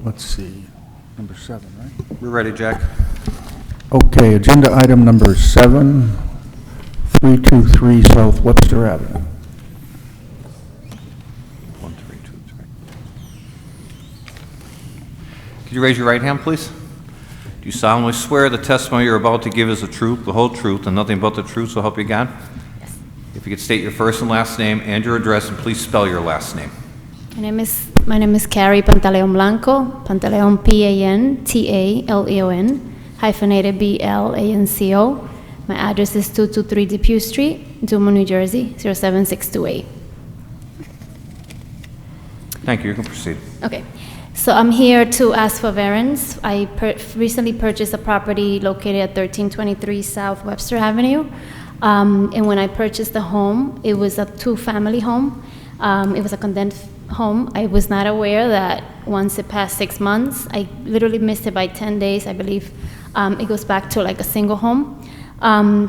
let's see, number 7, right? We're ready, Jack. Okay, agenda item number 7, 323 South Webster Avenue. 1, 3, 2, 3. Could you raise your right hand, please? Do you solemnly swear the testimony you're about to give is the truth, the whole truth, and nothing but the truth, so help you God? Yes. If you could state your first and last name and your address, and please spell your last name. My name is Carrie Pantaleon Blanco, Pantaleon Pantaleon, hyphenated BLANCO. My address is 223 Depew Street, Dumont, New Jersey, 07628. Thank you. You can proceed. Okay, so I'm here to ask for variance. I recently purchased a property located at 1323 South Webster Avenue. And when I purchased the home, it was a 2-family home. It was a condemned home. I was not aware that once it passed 6 months, I literally missed it by 10 days, I believe. It goes back to like a single home.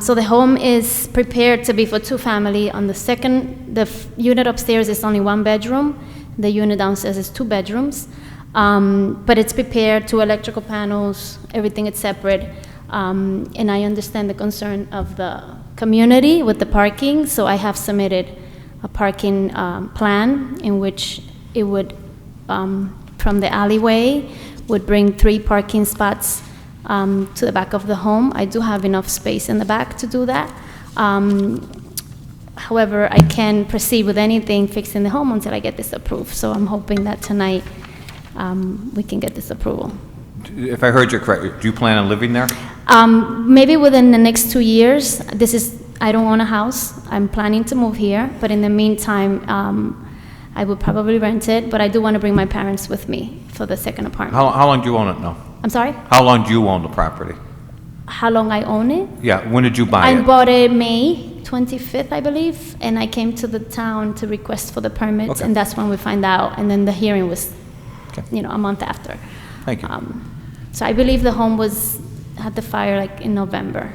So the home is prepared to be for 2-family. On the second, unit upstairs is only 1 bedroom. The unit downstairs is 2 bedrooms. But it's prepared, 2 electrical panels, everything is separate. And I understand the concern of the community with the parking, so I have submitted a parking plan in which it would, from the alleyway, would bring 3 parking spots to the back of the home. I do have enough space in the back to do that. However, I can't proceed with anything fixing the home until I get this approved. So I'm hoping that tonight we can get this approval. If I heard you correctly, do you plan on living there? Maybe within the next 2 years. I don't own a house. I'm planning to move here, but in the meantime, I would probably rent it, but I do want to bring my parents with me for the second apartment. How long do you own it now? I'm sorry? How long do you own the property? How long I own it? Yeah, when did you buy I it? bought it May 25th, I believe, and I came to the town to request for the permits, Okay. and that's when we find out, and then the hearing was, Okay. a month after. Thank you. So I believe the home had the fire like in November,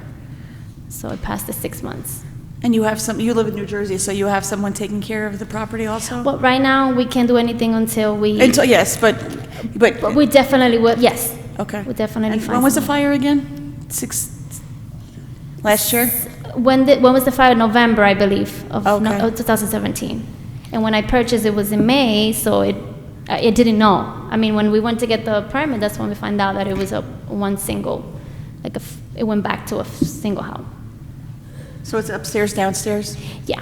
so it passed the 6 months. And you live in New Jersey, so you have someone taking care of the property also? But right now, we can't do anything until we... Yes, but, But we definitely will, yes. okay. We'll definitely And find when was the someone. fire again? Last year? When was the fire? November, I believe, of Okay. 2017. And when I purchased, it was in May, so it didn't know. I mean, when we went to get the permit, that's when we found out that it was one single, it went back to a single house. So it's upstairs, downstairs? Yeah.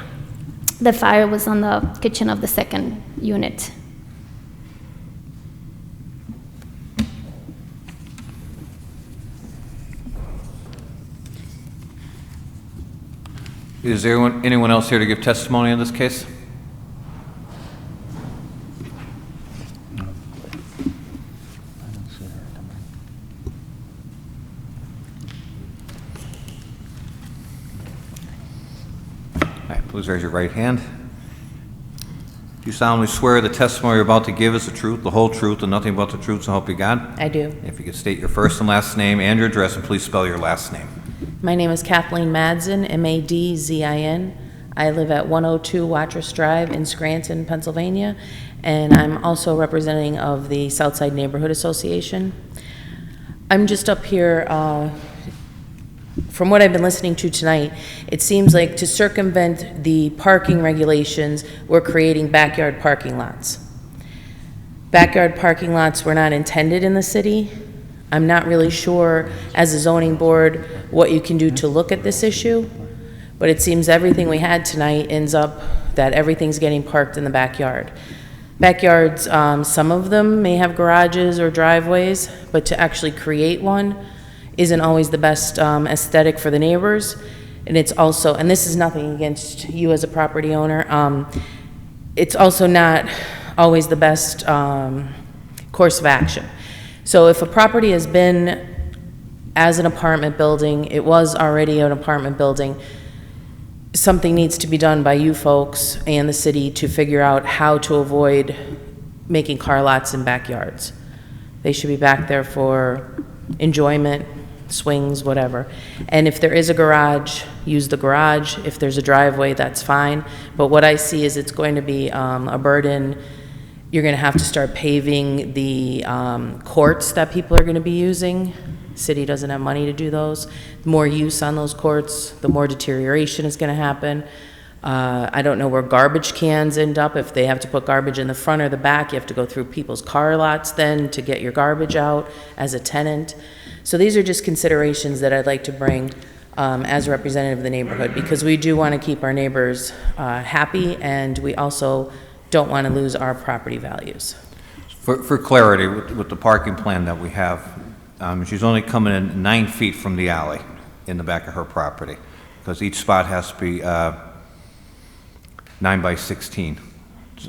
The fire was on the kitchen of the second unit. Is there anyone else here to give testimony in this case? All right, please raise your right hand. Do you solemnly swear the testimony you're about to give is the truth, the whole truth, and nothing but the truth, so help you God? I do. If you could state your first and last name and your address, and please spell your last name. My name is Kathleen Madzin, Madzin. I live at 102 Watrous Drive in Scranton, Pennsylvania, and I'm also representing of the Southside Neighborhood Association. I'm just up here, from what I've been listening to tonight, it seems like to circumvent the parking regulations, we're creating backyard parking lots. Backyard parking lots were not intended in the city. I'm not really sure, as a zoning board, what you can do to look at this issue, but it seems everything we had tonight ends up that everything's getting parked in the backyard. Backyards, some of them may have garages or driveways, but to actually create one isn't always the best aesthetic for the neighbors. And it's also, and this is nothing against you as a property owner, it's also not always the best course of action. So if a property has been as an apartment building, it was already an apartment building, something needs to be done by you folks and the city to figure out how to avoid making car lots in backyards. They should be back there for enjoyment, swings, whatever. And if there is a garage, use the garage. If there's a driveway, that's fine. But what I see is it's going to be a burden You're going to have to start paving the courts that people are going to be using. City doesn't have money to do those. The more use on those courts, the more deterioration is going to happen. I don't know where garbage cans end up. If they have to put garbage in the front or the back, you have to go through people's car lots then to get your garbage out as a tenant. So these are just considerations that I'd like to bring as a representative of the neighborhood, because we do want to keep our neighbors happy, and we also don't want to lose our property values. For clarity, with the parking plan that we have, she's only coming in 9 feet from the alley in the back of her property, because each spot has to be 9 by 16.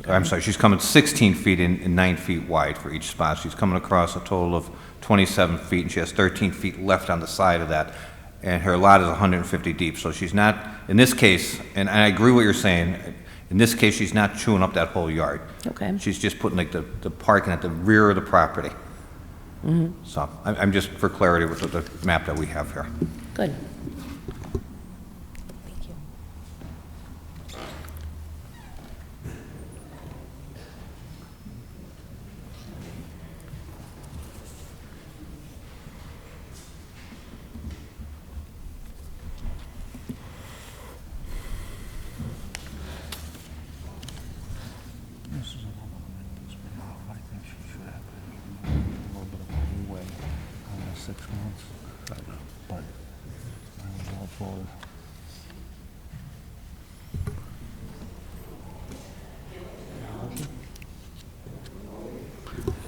I'm sorry, she's coming 16 feet and 9 feet wide for each spot. She's coming across a total of 27 feet, and she has 13 feet left on the side of that, and her lot is 150 deep. So she's not, in this case, and I agree what you're saying, in this case, she's not chewing up that whole yard. Okay. She's just putting like the parking at the rear of the property. So I'm just for clarity with the map that we have here. Good. This is a woman that's been out. I think she should have a little bit of leeway on the 6 months. But I was all for it.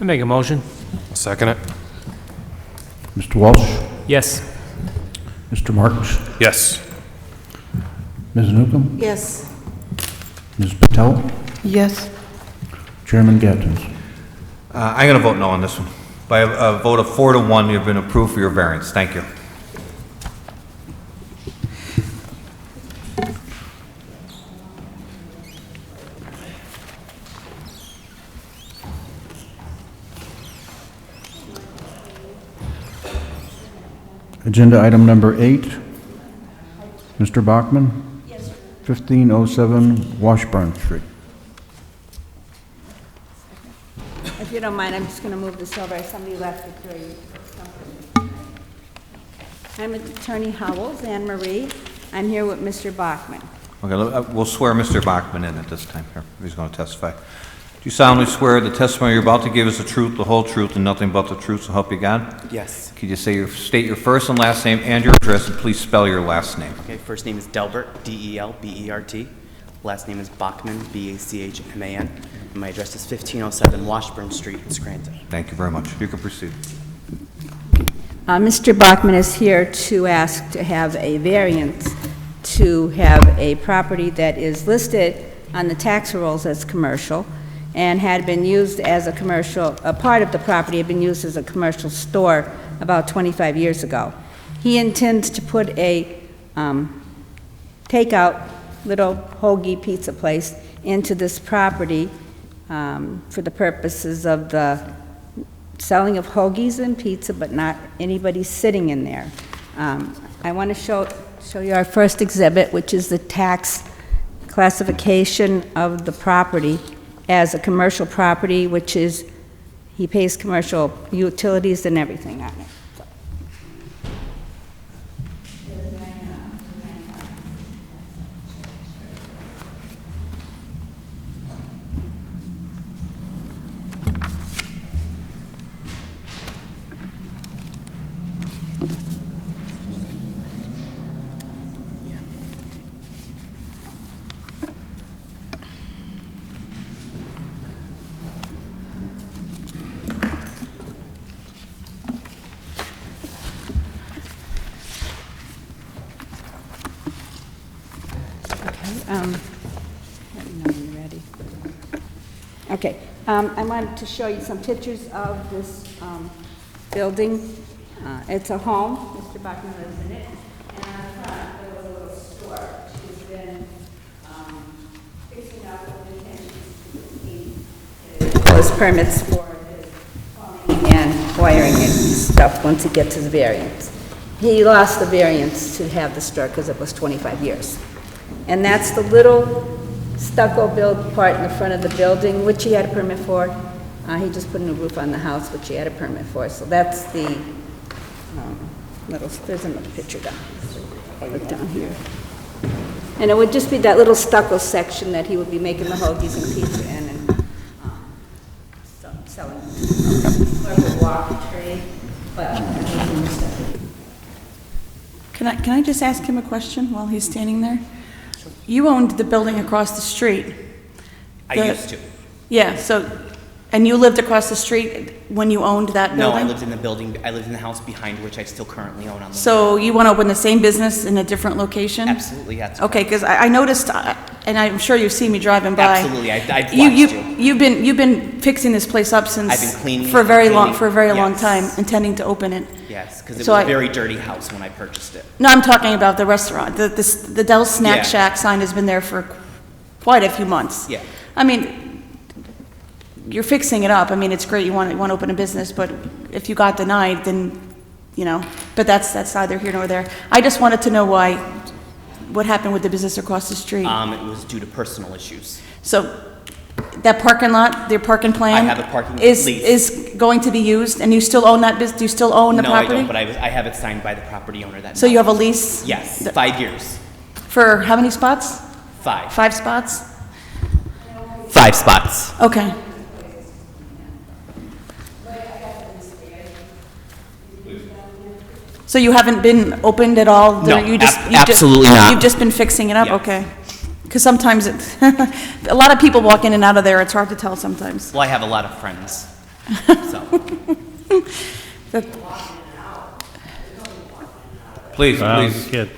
I make a motion. I'll second it. Mr. Walsh? Yes. Mr. March? Yes. Ms. Newcomb? Yes. Ms. Patel? Yes. Chairman Gattens? I'm going to vote no on this one. By a vote of 4 to 1, you've been approved for your variance. Thank you. Agenda item number 8. Mr. Bachman? Yes, sir. 1507 Washburn Street. If you don't mind, I'm just going to move this over. Somebody left it for you. I'm Attorney Howells, Anne Marie. I'm here with Mr. Bachman. Okay, we'll swear Mr. Bachman in at this time here, if he's going to testify. Do you solemnly swear the testimony you're about to give is the truth, the whole truth, and nothing but the truth, so help you God? Yes. Could you state your first and last name and your address, and please spell your last name? Okay, first name is Delbert, D-E-L-B-E-R-T. Last name is Bachman, B-A-C-H-M-A-N. And my address is 1507 Washburn Street in Scranton. Thank you very much. You can proceed. Mr. Bachman is here to ask to have a variance to have a property that is listed on the tax rolls as commercial and had been used as a commercial, a part of the property had been used as a commercial store about 25 years ago. He intends to put a takeout little hoagie pizza place into this property for the purposes of the selling of hoagies and pizza, but not anybody sitting in there. I want to show you our first exhibit, which is the tax classification of the property as a commercial property, which is, he pays commercial utilities and everything on it. Let me know when you're ready. Okay, I wanted to show you some pictures of this building. It's a home, Mr. Bachman lives in it, and on the front, there was a little store, which has been fixing up with the those permits for his plumbing and wiring and stuff once he gets his variance. He lost the variance to have the store because it was 25 years. And that's the little stucco built part in the front of the building, which he had a permit for. He just put a new roof on the house, which he had a permit for. So that's the there's another picture down here. Look down here. And it would just be that little stucco section that he would be making the hoagies and pizza in and selling. More of a walk trade, but Can I just ask him a question while he's standing there? You owned the building across the street. I used to. Yeah, so, and you lived across the street when you owned that No, building? I lived in the building, I lived in the house behind which I still currently own on the. So you want to open the same business in a different location? Absolutely, that's Okay, correct. because I noticed, and I'm sure you've seen me driving by. Absolutely, I've watched You, you. you've been fixing this place up since. I've been cleaning For a it, very long, cleaning- for a very long yes. time, intending to open it. Yes, because it So was a I- very dirty house when I purchased it. No, I'm talking about the restaurant. The Dell's Snack Yeah. Shack sign has been there for quite a few months. Yeah. I mean, you're fixing it up. I mean, it's great, you want to open a business, but if you got denied, then, you know, but that's neither here nor there. I just wanted to know what happened with the business across the street. It was due to personal issues. So, that parking lot, their parking plan? I have a parking is lease. Is going to be used, and you still own that business, do you still own the No, I property? don't, but I have it signed by the property owner that. So you have a lease? Yes, 5 years. For how many spots? 5. 5 spots? 5 spots. Okay. So you haven't been opened at all? No, You just- ab- you just- absolutely not. You've just been fixing it up? Yes. Okay. Because sometimes it, a lot of people walk in and out of there, it's hard to tell sometimes. Well, I have a lot of friends, so. That- Please, Well, please. kid.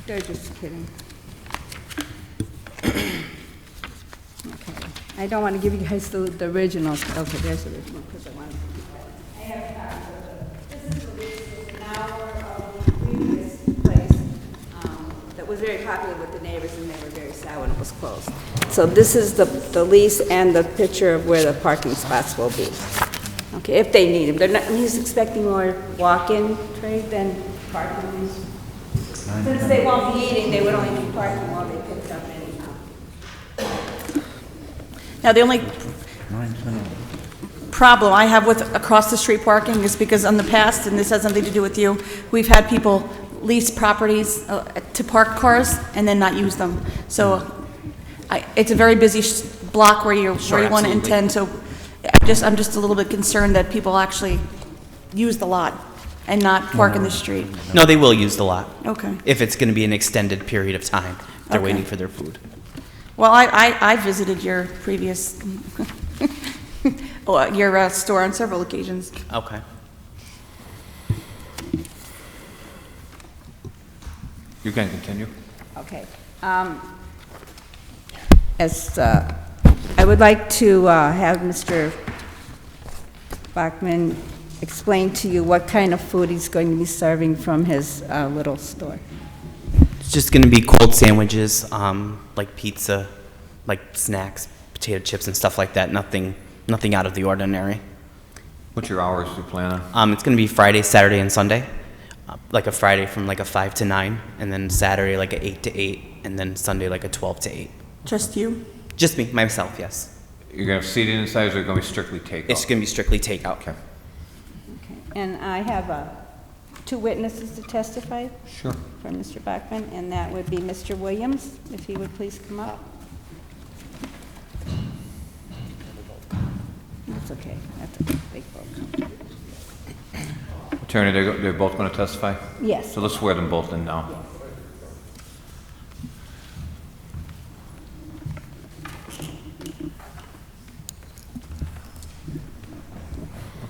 they're just kidding. Okay. I don't want to give you guys the original. Okay, there's the original because I want to. I have copies of this is the lease with an hour of the previous place that was very popular with the neighbors, and they were very sad when it was closed. So this is the lease and the picture of where the parking spots will be. Okay, if they need them. They're not, he's expecting more walk-in trade than parking. Since they won't be eating, they would only be parking while they picked up anyhow. Now, the only problem I have with across-the-street parking is because in the past, and this has nothing to do with you, we've had people lease properties to park cars and then not use them. So it's a very busy block where you want to absolutely. intend, so I'm just a little bit concerned that people actually use the lot and not park in the street. No, they will use the lot. Okay. If it's going to be an extended period of time. They're Okay. waiting for their food. Well, I visited your previous, your store on several occasions. Okay. You can continue. Okay. I would like to have Mr. Bachman explain to you what kind of food he's going to be serving from his little store. It's just going to be cold sandwiches, like pizza, like snacks, potato chips and stuff like that. Nothing out of the ordinary. What's your hours you plan on? It's going to be Friday, Saturday, and Sunday. Like a Friday from like a 5 to 9, and then Saturday like a 8 to 8, and then Sunday like a 12 to 8. Just you? Just me, myself, yes. You're going to have seating inside, or is it going to be strictly takeout? It's going to be strictly takeout. Okay, And I have 2 witnesses to testify sure. for Mr. Bachman, and that would be Mr. Williams, if he would please come up. That's okay. That's okay. They both come. Attorney, they're both going to testify? Yes. So let's swear them both in now.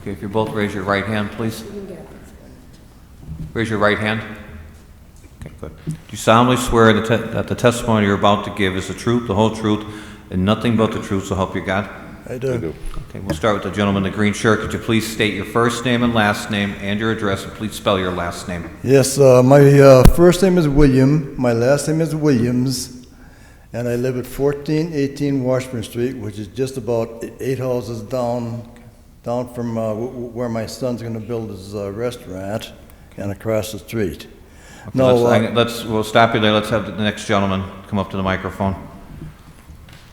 Okay, if you both raise your right hand, please. Raise your right hand. Okay, good. Do you solemnly swear that the testimony you're about to give is the truth, the whole truth, and nothing but the truth, so help you God? I do. Okay, we'll start with the gentleman in the green shirt. Could you please state your first name and last name and your address, and please spell your last name? Yes, my first name is William, my last name is Williams, and I live at 1418 Washburn Street, which is just about 8 houses down from where my son's going to build his restaurant, and across the street. No, We'll stop you there. Let's have the next gentleman come up to the microphone.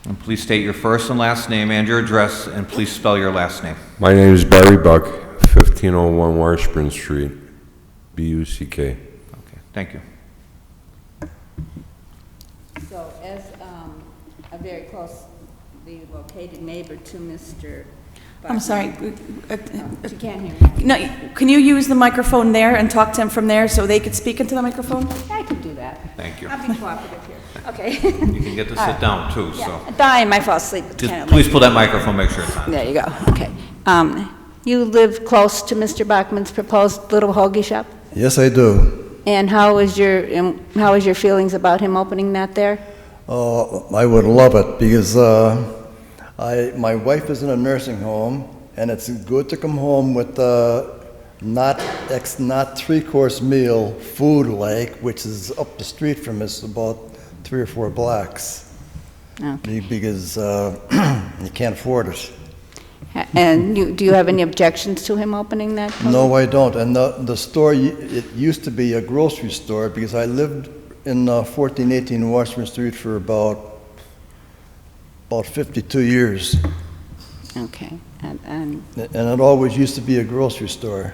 And please state your first and last name and your address, and please spell your last name. My name is Barry Buck, 1501 Washburn Street, B-U-C-K. Okay, thank you. So as a very closely located neighbor to Mr. I'm sorry. She can't hear me. No, can you use the microphone there and talk to him from there so they could speak into the microphone? I could do that. Thank you. I'll be cooperative here. Okay. You can get to sit down too, so. Yeah, I might fall asleep. It's Just kinda please late. pull that microphone, make sure it's on. There you go, okay. You live close to Mr. Bachman's proposed little hoagie shop? Yes, I do. And how is your feelings about him opening that there? I would love it because my wife is in a nursing home, and it's good to come home with not three-course meal food like, which is up the street from us about 3 or 4 blocks. Okay. Because you can't afford it. And do you have any objections to him opening that? No, I don't. And the store, it used to be a grocery store because I lived in 1418 Washburn Street for about 52 years. Okay, and And it always used to be a grocery store,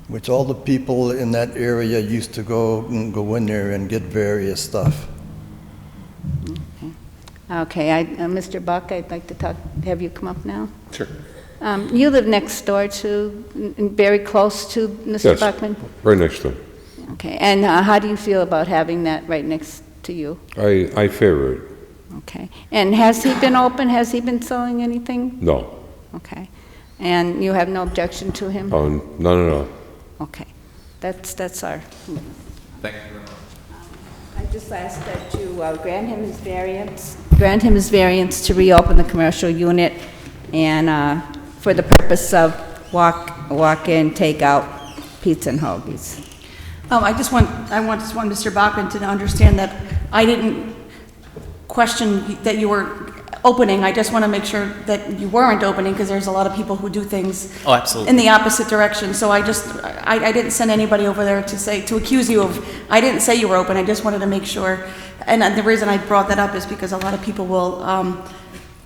which all the people in that area used to go in there and get various stuff. okay, Mr. Buck, I'd like to have you come up now. Sure. You live next door to, very close to Mr. Yes, Bachman? right next to him. Okay, and how do you feel about having that right next to you? I favor it. Okay, and has he been open? Has he been selling anything? No, Okay, and you have no objection to him? none at all. Okay, that's our, Thank you very much. I just ask that you grant him his variance to reopen the commercial unit and for the purpose of walk-in, take-out pizza and hoagies. I just want Mr. Bachman to understand that I didn't question that you were opening. I just want to make sure that you weren't opening, because there's a lot of people who do things Oh, absolutely. in the opposite direction. So I didn't send anybody over there to accuse you of, I didn't say you were open. I just wanted to make sure. And the reason I brought that up is because a lot of people will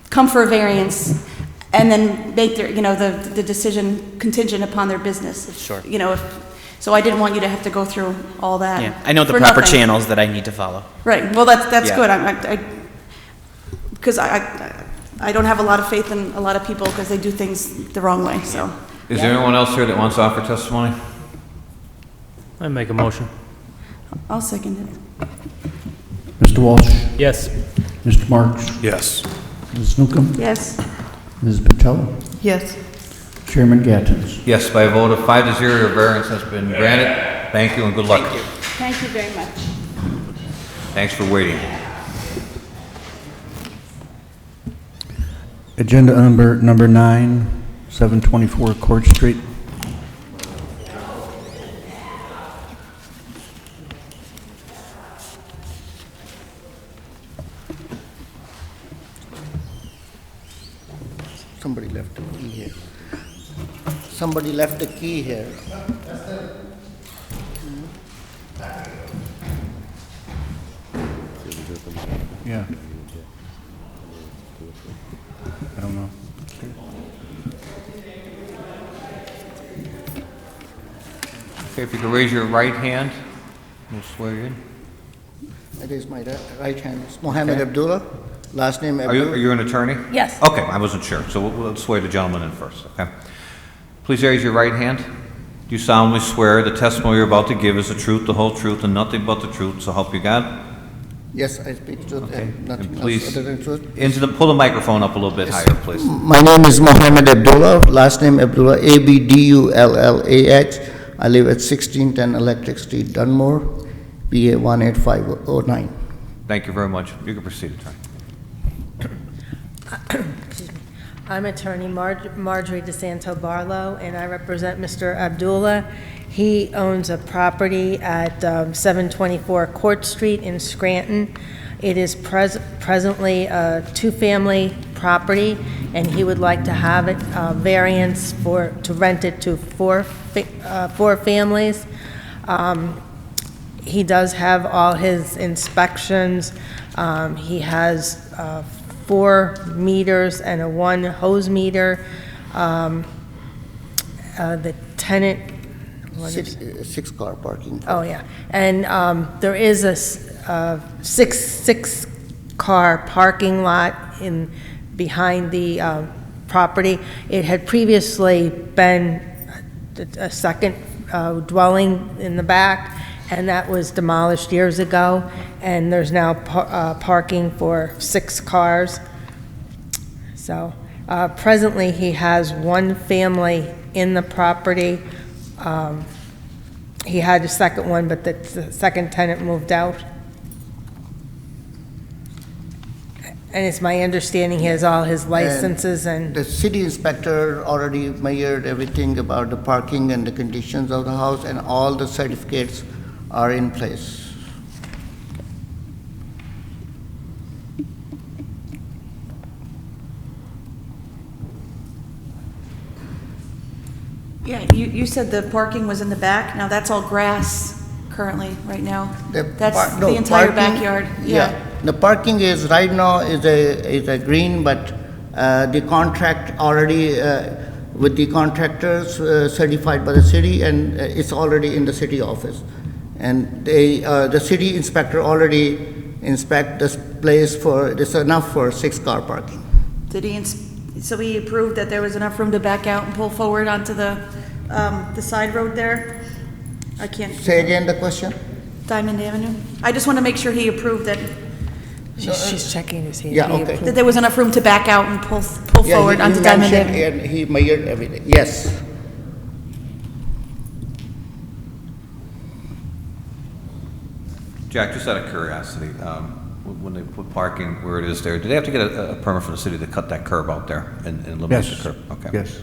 come for a variance and then make their, the decision contingent upon their business. Sure. So I didn't want you to have to go through all that. Yeah, I know the for proper nothing. channels that I need to follow. Right, well, that's Yeah. good. Because I don't have a lot of faith in a lot of people because they do things the wrong way, so. Is there anyone else here that wants to offer testimony? I make a motion. I'll second it. Mr. Walsh? Yes. Mr. Marks? Yes. Ms. Newcomb? Yes. Ms. Patello? Yes. Chairman Gattens? Yes, by a vote of 5-0, your variance has been granted. Thank you and good luck. Thank you very much. Thanks for waiting. Agenda number 9, 724 Court Street. Somebody left the key here. Somebody left the key here. Yeah. I don't know. Okay, if you could raise your right hand, we'll swear you in. It is my right hand. It's Mohammed Abdullah. Last name Are you Abdullah. an attorney? Yes. Okay, I wasn't sure, so we'll swear the gentleman in first, okay? Please raise your right hand. Do you solemnly swear the testimony you're about to give is the truth, the whole truth, and nothing but the truth, so help you God? Yes, I speak truth Okay. and nothing And else please, other than truth. pull the microphone up a little bit higher, please. My name is Mohammed Abdullah. Last name Abdullah, Abdullahh. I live at 1610 Electric Street, Dunmore, PA 18509. Thank you very much. You can proceed, attorney. I'm attorney Marjorie DeSanto Barlow, and I represent Mr. Abdullah. He owns a property at 724 Court Street in Scranton. It is presently a two-family property, and he would like to have it variance to rent it to four families. He does have all his inspections. He has 4 meters and a 1 hose meter. The tenant, what is- Six-car parking. oh, yeah. And there is a six-car parking lot behind the property. It had previously been a second dwelling in the back, and that was demolished years ago, and there's now parking for 6 cars. So presently, he has 1 family in the property. He had a second one, but the second tenant moved out. And it's my understanding he has all his licenses and... The city inspector already measured everything about the parking and the conditions of the house, and all the certificates are in place. Yeah, you said the parking was in the back. Now, that's all grass currently, right now. That's the entire backyard. Yeah, the parking is, right now, is a green, but the contract already, with the contractors certified by the city, and it's already in the city office. And the city inspector already inspect this place for, it's enough for 6-car parking. Did he, so he approved that there was enough room to back out and pull forward onto the side road there? I can't. Say again the question? Diamond Avenue? I just want to make sure he approved that, She's checking to see if Yeah, he okay. approved. that there was enough room to back out and pull Yeah, forward he onto Diamond mentioned Avenue. and he measured everything, yes. Jack, just out of curiosity, when they put parking where it is there, do they have to get a permit from the city to cut that curb out there and eliminate the Yes, curb? Okay. yes.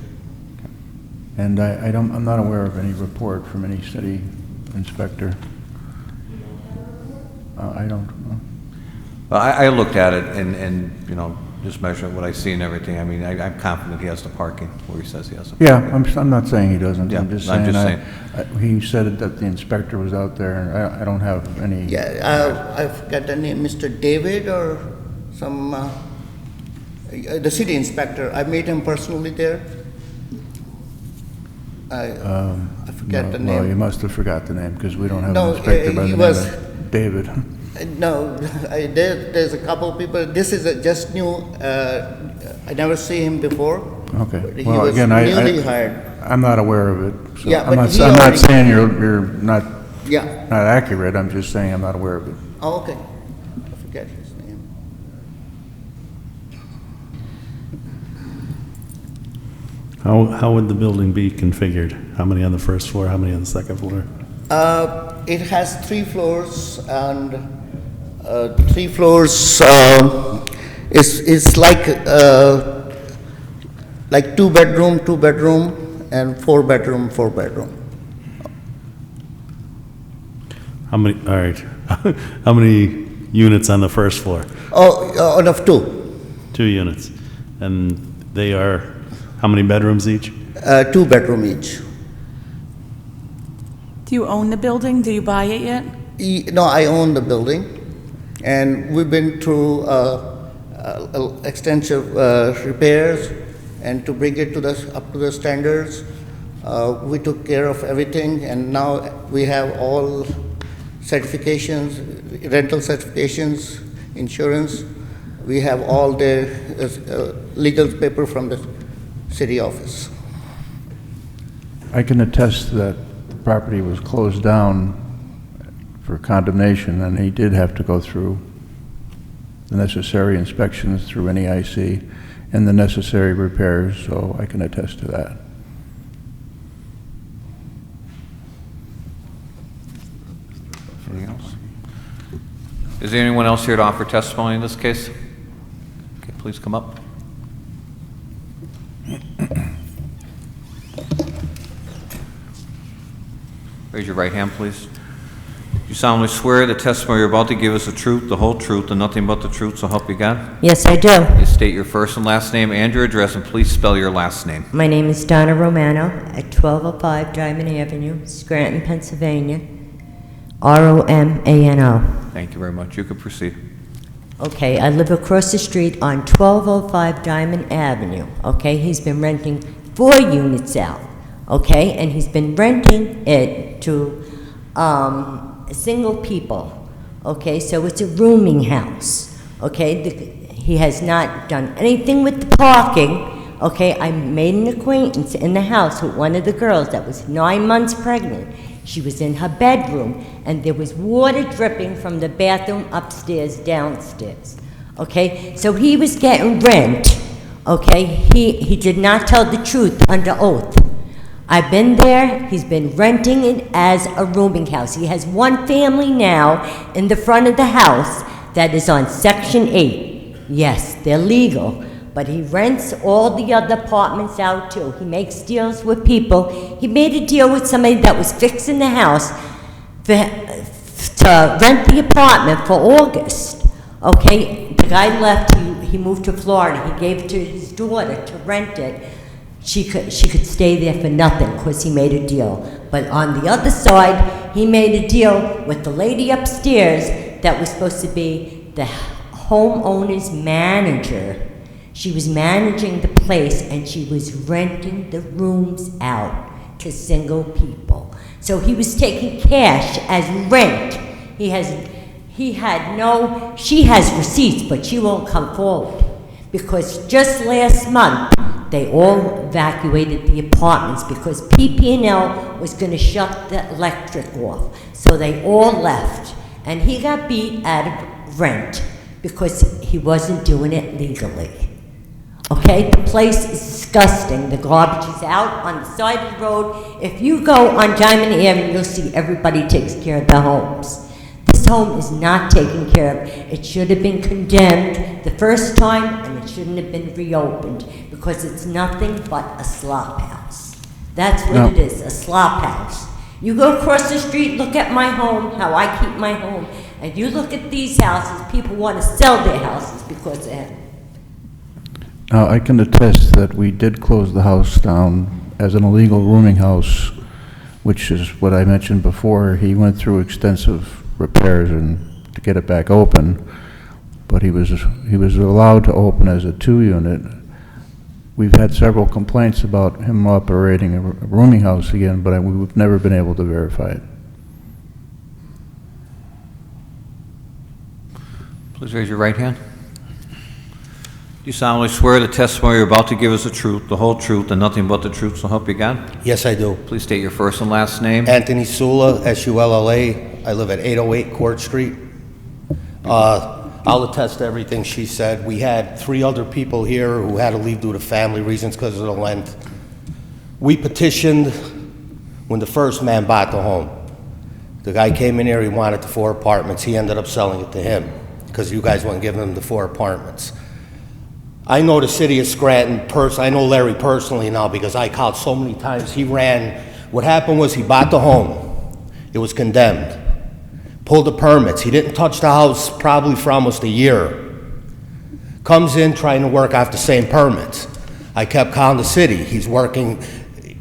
And I'm not aware of any report from any city inspector. I don't know. Well, I looked at it and, you know, just measuring what I see and everything. I mean, I'm confident he has the parking where he says he has the parking. Yeah, I'm not saying he doesn't. Yeah, I'm just I'm saying, just he said that the inspector was out there, and I don't have any. Yeah, I forgot the name, Mr. David or some, the city inspector. I met him personally there. I forget the name. Well, you must have forgot the name, because we don't have No, an inspector by he the name was- of David. No, there's a couple of people, this is just new, I never see him before. Okay. But he Well, was again, newly hired. I'm not aware of it, so Yeah, I'm but not, he I'm not already- saying you're not Yeah, accurate, I'm just saying I'm not aware of it. oh, okay. I forget his name. How would the building be configured? How many on the first floor, how many on the second floor? It has 3 floors, and 3 floors, it's like 2 bedroom, and 4 bedroom. How many, all right. How many units on the first floor? Oh, enough 2. 2 units. And they are, how many bedrooms each? 2 bedroom each. Do you own the building? Do you buy it yet? No, I own the building, and we've been through extensive repairs, and to bring it to up to the standards, we took care of everything, and now we have all certifications, rental certifications, insurance. We have all the legal paper from the city office. I can attest that the property was closed down for condemnation, and he did have to go through the necessary inspections through NEIC and the necessary repairs, so I can attest to that. Anything else? Is there anyone else here to offer testimony in this case? Okay, please come up. Raise your right hand, please. Do you solemnly swear the testimony you're about to give us the truth, the whole truth, and nothing but the truth, so help you God? Yes, I do. You state your first and last name and your address, and please spell your last name. My name is Donna Romano at 1205 Diamond Avenue, Scranton, Pennsylvania. Romano. Thank you very much. You can proceed. Okay, I live across the street on 1205 Diamond Avenue, okay? He's been renting 4 units out, okay? And he's been renting it to single people, okay? So it's a rooming house, okay? He has not done anything with the parking, okay? I made an acquaintance in the house with one of the girls that was 9 months pregnant. She was in her bedroom, and there was water dripping from the bathroom upstairs, downstairs, okay? So he was getting rent, okay? He did not tell the truth under oath. I've been there. He's been renting it as a rooming house. He has one family now in the front of the house that is on Section 8. Yes, they're legal. But he rents all the other apartments out too. He makes deals with people. He made a deal with somebody that was fixing the house to rent the apartment for August. Okay, the guy left, he moved to Florida. He gave it to his daughter to rent it. She could stay there for nothing because he made a deal. But on the other side, he made a deal with the lady upstairs that was supposed to be the homeowner's manager. She was managing the place, and she was renting the rooms out to single people. So he was taking cash as rent. She has receipts, but she won't come forward. Because just last month, they all evacuated the apartments because PP&L was going to shut the electric off. So they all left. And he got beat out of rent because he wasn't doing it legally. Okay, the place is disgusting. The garbage is out on the side of the road. If you go on Diamond Avenue, you'll see everybody takes care of their homes. This home is not taken care of. It should have been condemned the first time, and it shouldn't have been reopened because it's nothing but a slop house. That's what it is, a slop house. You go across the street, look at my home, how I keep my home, and you look at these houses, people want to sell their houses because of him. Now, I can attest that we did close the house down as an illegal rooming house, which is what I mentioned before. He went through extensive repairs to get it back open, but he was allowed to open as a 2-unit. We've had several complaints about him operating a rooming house again, but we've never been able to verify it. Please raise your right hand. Do you solemnly swear the testimony you're about to give is the truth, the whole truth, and nothing but the truth, so help you God? Yes, I do. Please state your first and last name. Anthony Sula, S-U-L-L-A. I live at 808 Court Street. I'll attest to everything she said. We had 3 other people here who had to leave due to family reasons because of the rent. We petitioned when the first man bought the home. The guy came in here, he wanted the 4 apartments. He ended up selling it to him because you guys wouldn't give him the 4 apartments. I know the city of Scranton, I know Larry personally now because I called so many times. He ran. What happened was he bought the home. It was condemned. Pulled the permits. He didn't touch the house probably for almost a year. Comes in trying to work off the same permits. I kept calling the city. He's working.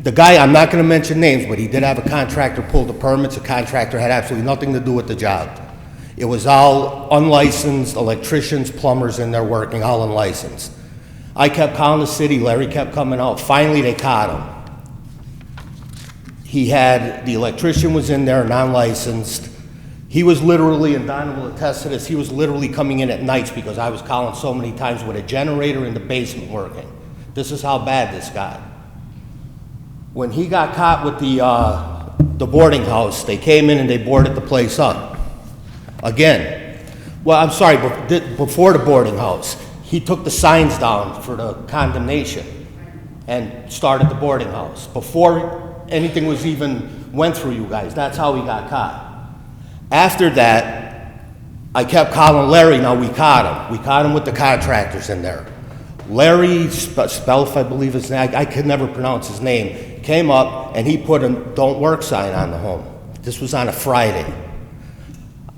The guy, I'm not going to mention names, but he did have a contractor pull the permits. The contractor had absolutely nothing to do with the job. It was all unlicensed electricians, plumbers in there working, all unlicensed. I kept calling the city. Larry kept coming out. Finally, they caught him. The electrician was in there, non-licensed. He was literally, and Donna will attest to this, he was literally coming in at nights because I was calling so many times with a generator in the basement working. This is how bad this got. When he got caught with the boarding house, they came in and they boarded the place up. Again, well, I'm sorry, before the boarding house, he took the signs down for the condemnation and started the boarding house. Before anything was even went through you guys, that's how he got caught. After that, I kept calling Larry, now we caught him. We caught him with the contractors in there. Larry Spelf, I believe his name, I could never pronounce his name, came up and he put a don't work sign on the home. This was on a Friday.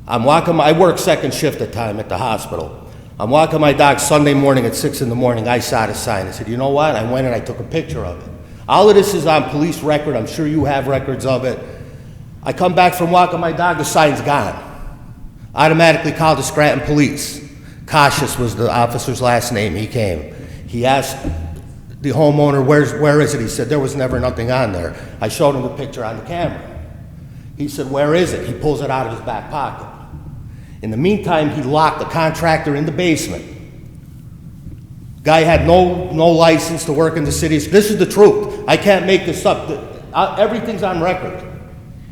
I work second shift at the time at the hospital. I'm walking my dog Sunday morning at 6 in the morning. I saw the sign. I said, you know what? I went and I took a picture of it. All of this is on police record. I'm sure you have records of it. I come back from walking my dog, the sign's gone. Automatically called the Scranton police. Cautious was the officer's last name. He came. He asked the homeowner, where is it? He said, there was never nothing on there. I showed him the picture on the camera. He said, where is it? He pulls it out of his back pocket. In the meantime, he locked the contractor in the basement. Guy had no license to work in the city. This is the truth. I can't make this up. Everything's on record.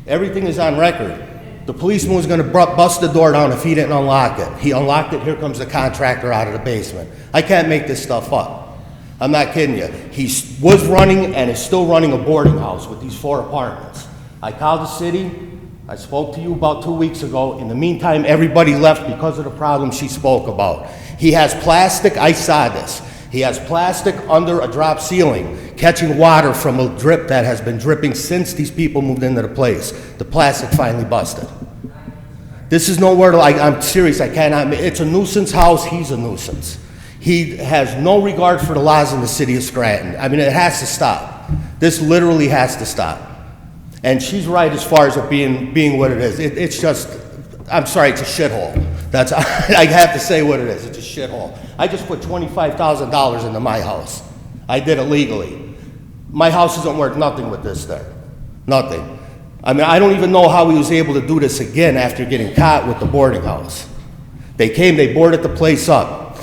Everything is on record. The policeman was going to bust the door down if he didn't unlock it. He unlocked it. Here comes the contractor out of the basement. I can't make this stuff up. I'm not kidding you. He was running and is still running a boarding house with these 4 apartments. I called the city. I spoke to you about 2 weeks ago. In the meantime, everybody left because of the problem she spoke about. He has plastic. I saw this. He has plastic under a drop ceiling, catching water from a drip that has been dripping since these people moved into the place. The plastic finally busted. This is nowhere to, I'm serious, I cannot, it's a nuisance house, he's a nuisance. He has no regard for the laws in the city of Scranton. I mean, it has to stop. This literally has to stop. And she's right as far as it being what it is. It's just, I'm sorry, it's a shithole. That's, I have to say what it is, it's a shithole. I just put $25,000 into my house. I did it legally. My house isn't worth nothing with this there. Nothing. I mean, I don't even know how he was able to do this again after getting caught with the boarding house. They came, they boarded the place up.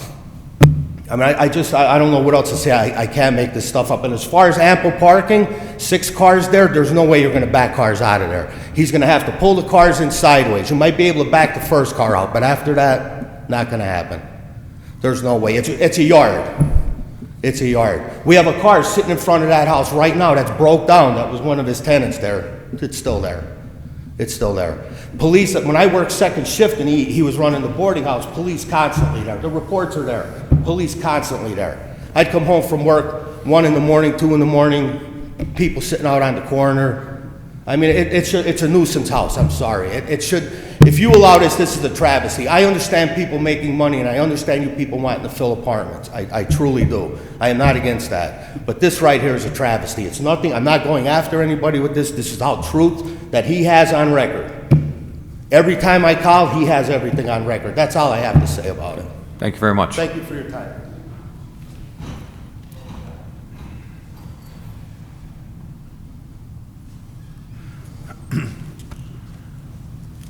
I mean, I don't know what else to say. I can't make this stuff up. And as far as ample parking, 6 cars there's no way you're gonna back cars out of there. He's gonna have to pull the cars in sideways. You might be able to back the first car out, but after that, not gonna happen. There's no way. It's a yard. It's a yard. We have a car sitting in front of that house right now that's broke down. That was one of his tenants there. It's still there. It's still there. Police, when I worked second shift and he was running the boarding house, police constantly there. The reports are there. Police constantly there. I'd come home from work, 1 in the morning, 2 in the morning, people sitting out on the corner. I mean, it's a nuisance house, I'm sorry. It should, if you allow this is a travesty. I understand people making money and I understand you people wanting to fill apartments. I truly do. I am not against that. But this right here is a travesty. It's nothing, I'm not going after anybody with this. This is all truth that he has on record. Every time I call, he has everything on record. That's all I have to say about it. Thank you very much. Thank you for your time.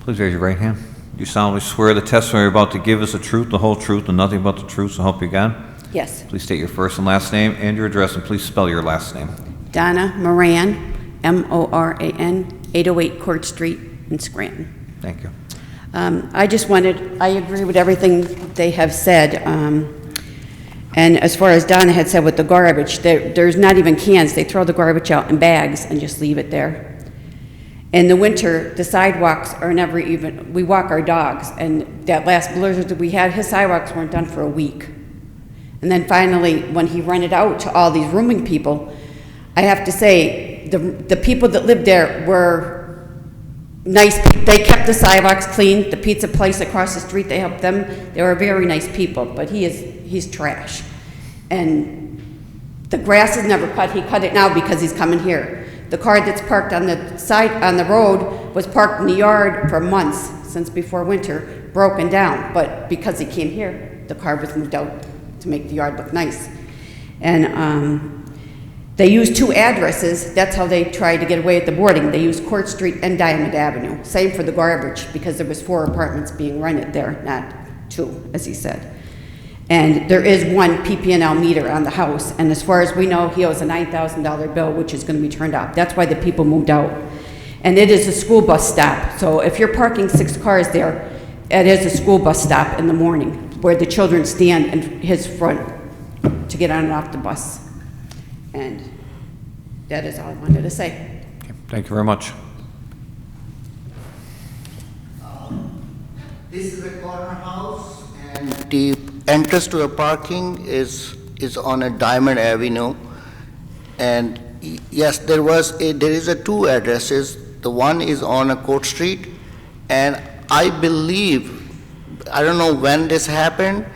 Please raise your right hand. You solemnly swear the testimony you're about to give is the truth, the whole truth, and nothing but the truth, so help you God? Yes. Please state your first and last name and your address, and please spell your last name. Donna Moran, M-O-R-A-N, 808 Court Street in Scranton. Thank you. I agree with everything they have said. And as far as Donna had said with the garbage, there's not even cans. They throw the garbage out in bags and just leave it there. In the winter, the sidewalks are never even, we walk our dogs, and that last blizzard that we had, his sidewalks weren't done for a week. And then finally, when he rented out to all these rooming people, I have to say, the people that lived there were nice. They kept the sidewalks clean. The pizza place across the street, they helped them. They were very nice people, but he's trash. And the grass is never cut. He cut it now because he's coming here. The car that's parked on the side, on the road, was parked in the yard for months, since before winter, broken down. But because he came here, the car was moved out to make the yard look nice. And they used 2 addresses. That's how they tried to get away with the boarding. They used Court Street and Diamond Avenue. Same for the garbage, because there was 4 apartments being rented there, not 2, as he said. And there is 1 PP&L meter on the house, and as far as we know, he owes a $9,000 bill, which is going to be turned off. That's why the people moved out. And it is a school bus stop, so if you're parking 6 cars there, it is a school bus stop in the morning, where the children stand in his front to get on and off the bus. And that is all I wanted to say. Okay. Thank you very much. This is a corner house, and the entrance to the parking is on a Diamond Avenue. And yes, there is 2 addresses. The one is on a Court Street, and I believe, I don't know when this happened,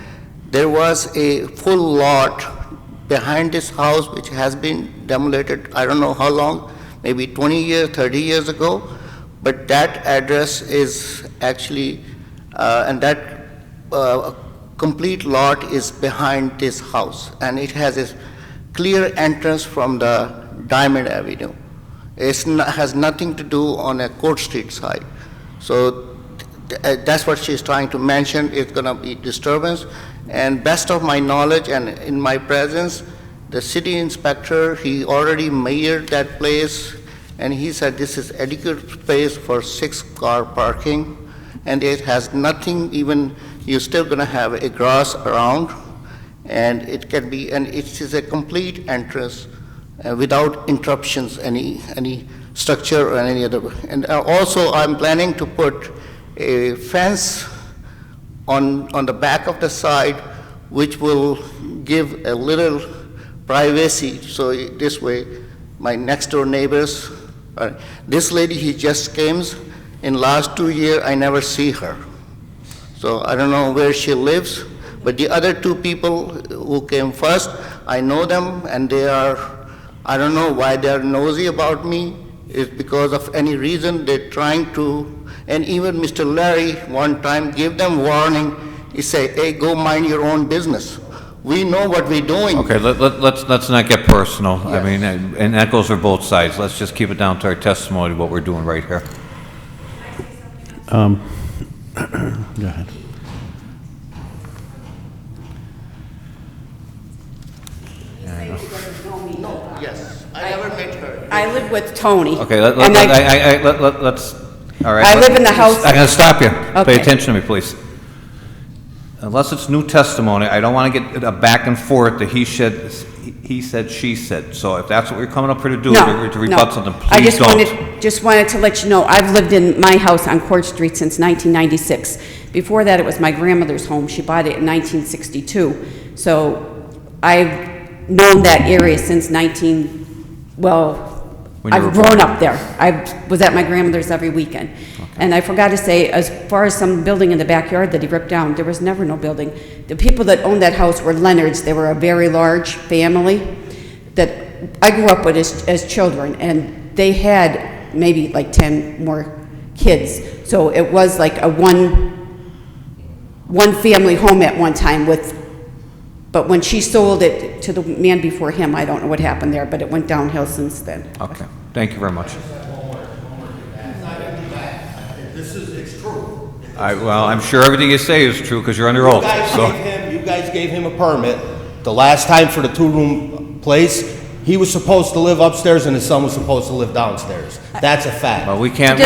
there was a full lot behind this house which has been demolished. I don't know how long, maybe 20 years, 30 years ago. but that address is actually, and that complete lot is behind this house, and it has a clear entrance from the Diamond Avenue. Has nothing to do on a Court Street side. So that's what she's trying to mention. It's going to be disturbance. And best of my knowledge and in my presence, the city inspector, he already measured that place, and he said this is adequate space for 6-car parking, and it has nothing, even you're still going to have a grass around, and it can be, and it is a complete entrance without interruptions, any structure or any other. And also I'm planning to put a fence on the back of the side, which will give a little privacy. So this way, my next door neighbors, this lady, he just came. In last 2 years, I never see her. So I don't know where she lives, but the other 2 people who came first, I know them, and they are, I don't know why they're nosy about me. It's because of any reason they're trying to, and even Mr. Larry one time gave them warning. He said, hey, go mind your own business. We know what we're doing. Okay, let's not get personal. Yes. I mean, and that goes for both sides. Let's just keep it down to our testimony, what we're doing right here. Go ahead. Yes, I never met her. I live with Tony. Okay, let's, all right. I live in the house. I'm going to stop you. Okay. Pay attention to me, please. Unless it's new testimony, I don't want to get a back and forth that he said, she said. So if that's what we're coming up here to do, to rebut something, please don't. I just wanted to let you know, I've lived in my house on Court Street since 1996. Before that, it was my grandmother's home. She bought it in 1962. So I've known that area since I've grown up there. I was at my grandmother's every weekend. Okay. And I forgot to say, as far as some building in the backyard that he ripped down, there was never no building. The people that owned that house were Leonards. They were a very large family that I grew up with as children, and they had maybe like 10 more kids. So it was like a one family home at one time but when she sold it to the man before him, I don't know what happened there, but it went downhill since then. Okay, thank you very much. It's true. Well, I'm sure everything you say is true because you're under oath. You guys gave him a permit. The last time for the 2-room place, he was supposed to live upstairs and his son was supposed to live downstairs. That's a fact. Well, we can't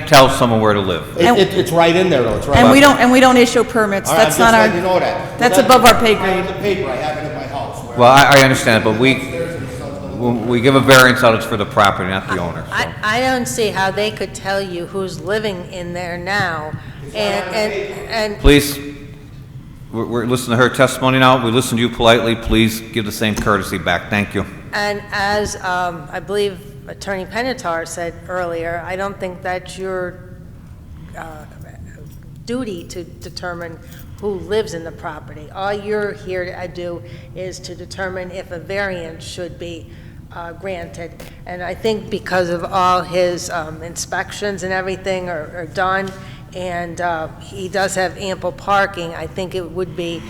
tell someone where to live. It's right in there, though. It's right. And we don't issue permits. That's not our. You know that. That's above our pay grade. The paper, I have it in my house. Well, I understand, but when we give a variance out, it's for the property, not the owner. So. I don't see how they could tell you who's living in there now, and Please, we're listening to her testimony now. We listen to you politely. Please give the same courtesy back. Thank you. And as I believe Attorney Penatar said earlier, I don't think that's your duty to determine who lives in the property. All you're here to do is to determine if a variance should be granted. And I think because of all his inspections and everything are done, and he does have ample parking, I think it would be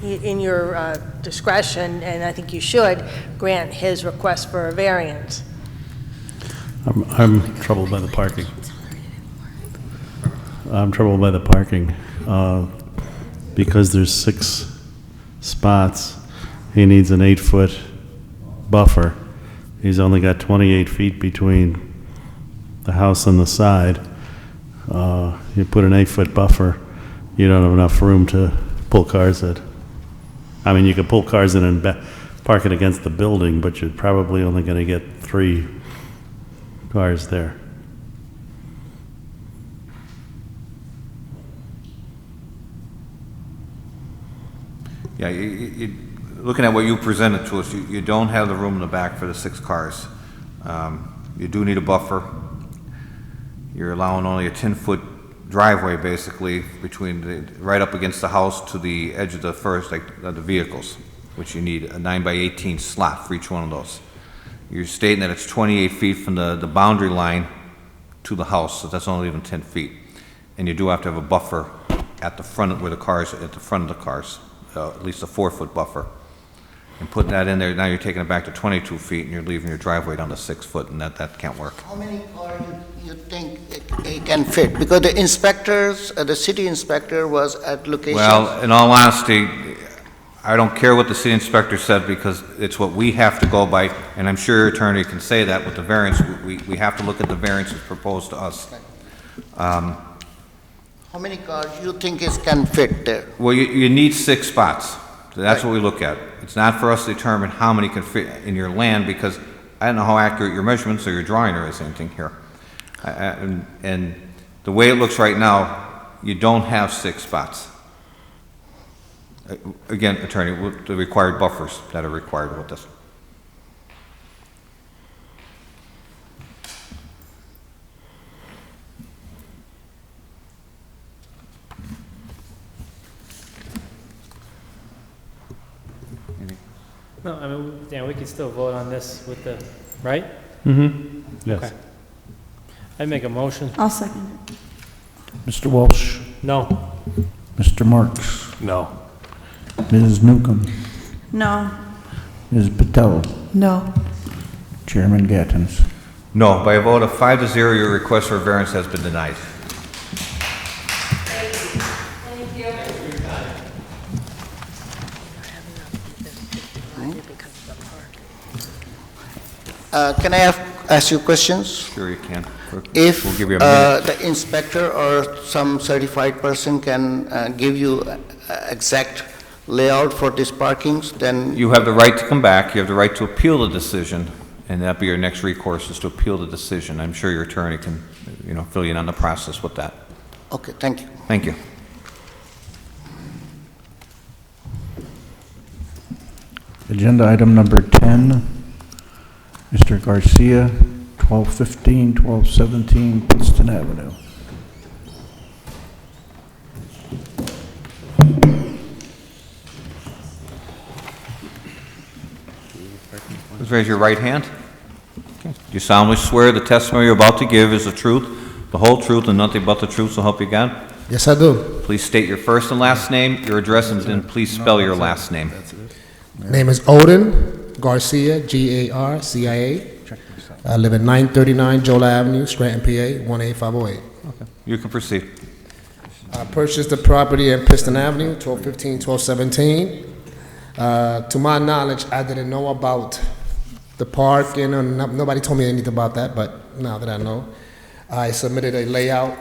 in your discretion, and I think you should grant his request for a variance. I'm troubled by the parking. Because there's 6 spots, he needs an 8-foot buffer. He's only got 28 feet between the house and the side. You put an 8-foot buffer, you don't have enough room to pull cars in. I mean, you could pull cars in and park it against the building, but you're probably only going to get 3 cars there. Yeah, looking at what you presented to us, you don't have the room in the back for the 6 cars. You do need a buffer. You're allowing only a 10-foot driveway, basically, right up against the house to the edge of the vehicles, which you need a 9 by 18 slot for each one of those. you're stating that it's 28 feet from the boundary line to the house, so that's only even 10 feet. And you do have to have a buffer at the front, where the cars, at the front of the cars, at least a 4-foot buffer. And putting that in there, now you're taking it back to 22 feet, and you're leaving your driveway down to 6 foot, and that can't work. How many cars you think it can fit? Because the inspectors, the city inspector was at location. Well, in all honesty, I don't care what the city inspector said, because it's what we have to go by, and I'm sure your attorney can say that with the variance. We have to look at the variances proposed to us. How many cars you think it can fit there? Well, you need 6 spots. So that's what we look at. It's not for us to determine how many can fit in your land, because I don't know how accurate your measurements or your drawing or anything here. And the way it looks right now, you don't have 6 spots. Again, attorney, with the required buffers that are required with this. No, I mean, yeah, we can still vote on this with the, right? Yes. Okay. I make a motion. I'll second it. Mr. Walsh, No. Mr. Marks, No. Ms. Newcomb, No. Ms. Patel, No. Chairman Gattens. No, by a vote of 5 to 0, your request for variance has been denied. Can I ask you questions? Sure you can. If We'll give you a minute. the inspector or some certified person can give you exact layout for these parkings, then You have the right to come back, you have the right to appeal the decision, and that'd be your next recourse, is to appeal the decision. I'm sure your attorney can, fill you in on the process with that. okay, thank you. Thank you. Agenda item number 10, Mr. Garcia, 1215, 1217 Pittston Avenue. Please raise your right hand. Okay. Do you solemnly swear the testimony you're about to give is the truth, the whole truth, and nothing but the truth, so help you God? Yes, I do. Please state your first and last name, your address, and then please spell your last name. Name is Odin Garcia, Garcia. I live at 939 Jola Avenue, Scranton, PA, 18508. Okay. You can proceed. I purchased the property at Piston Avenue, 1215, 1217. To my knowledge, I didn't know about the park, nobody told me anything about that, but now that I know, I submitted a layout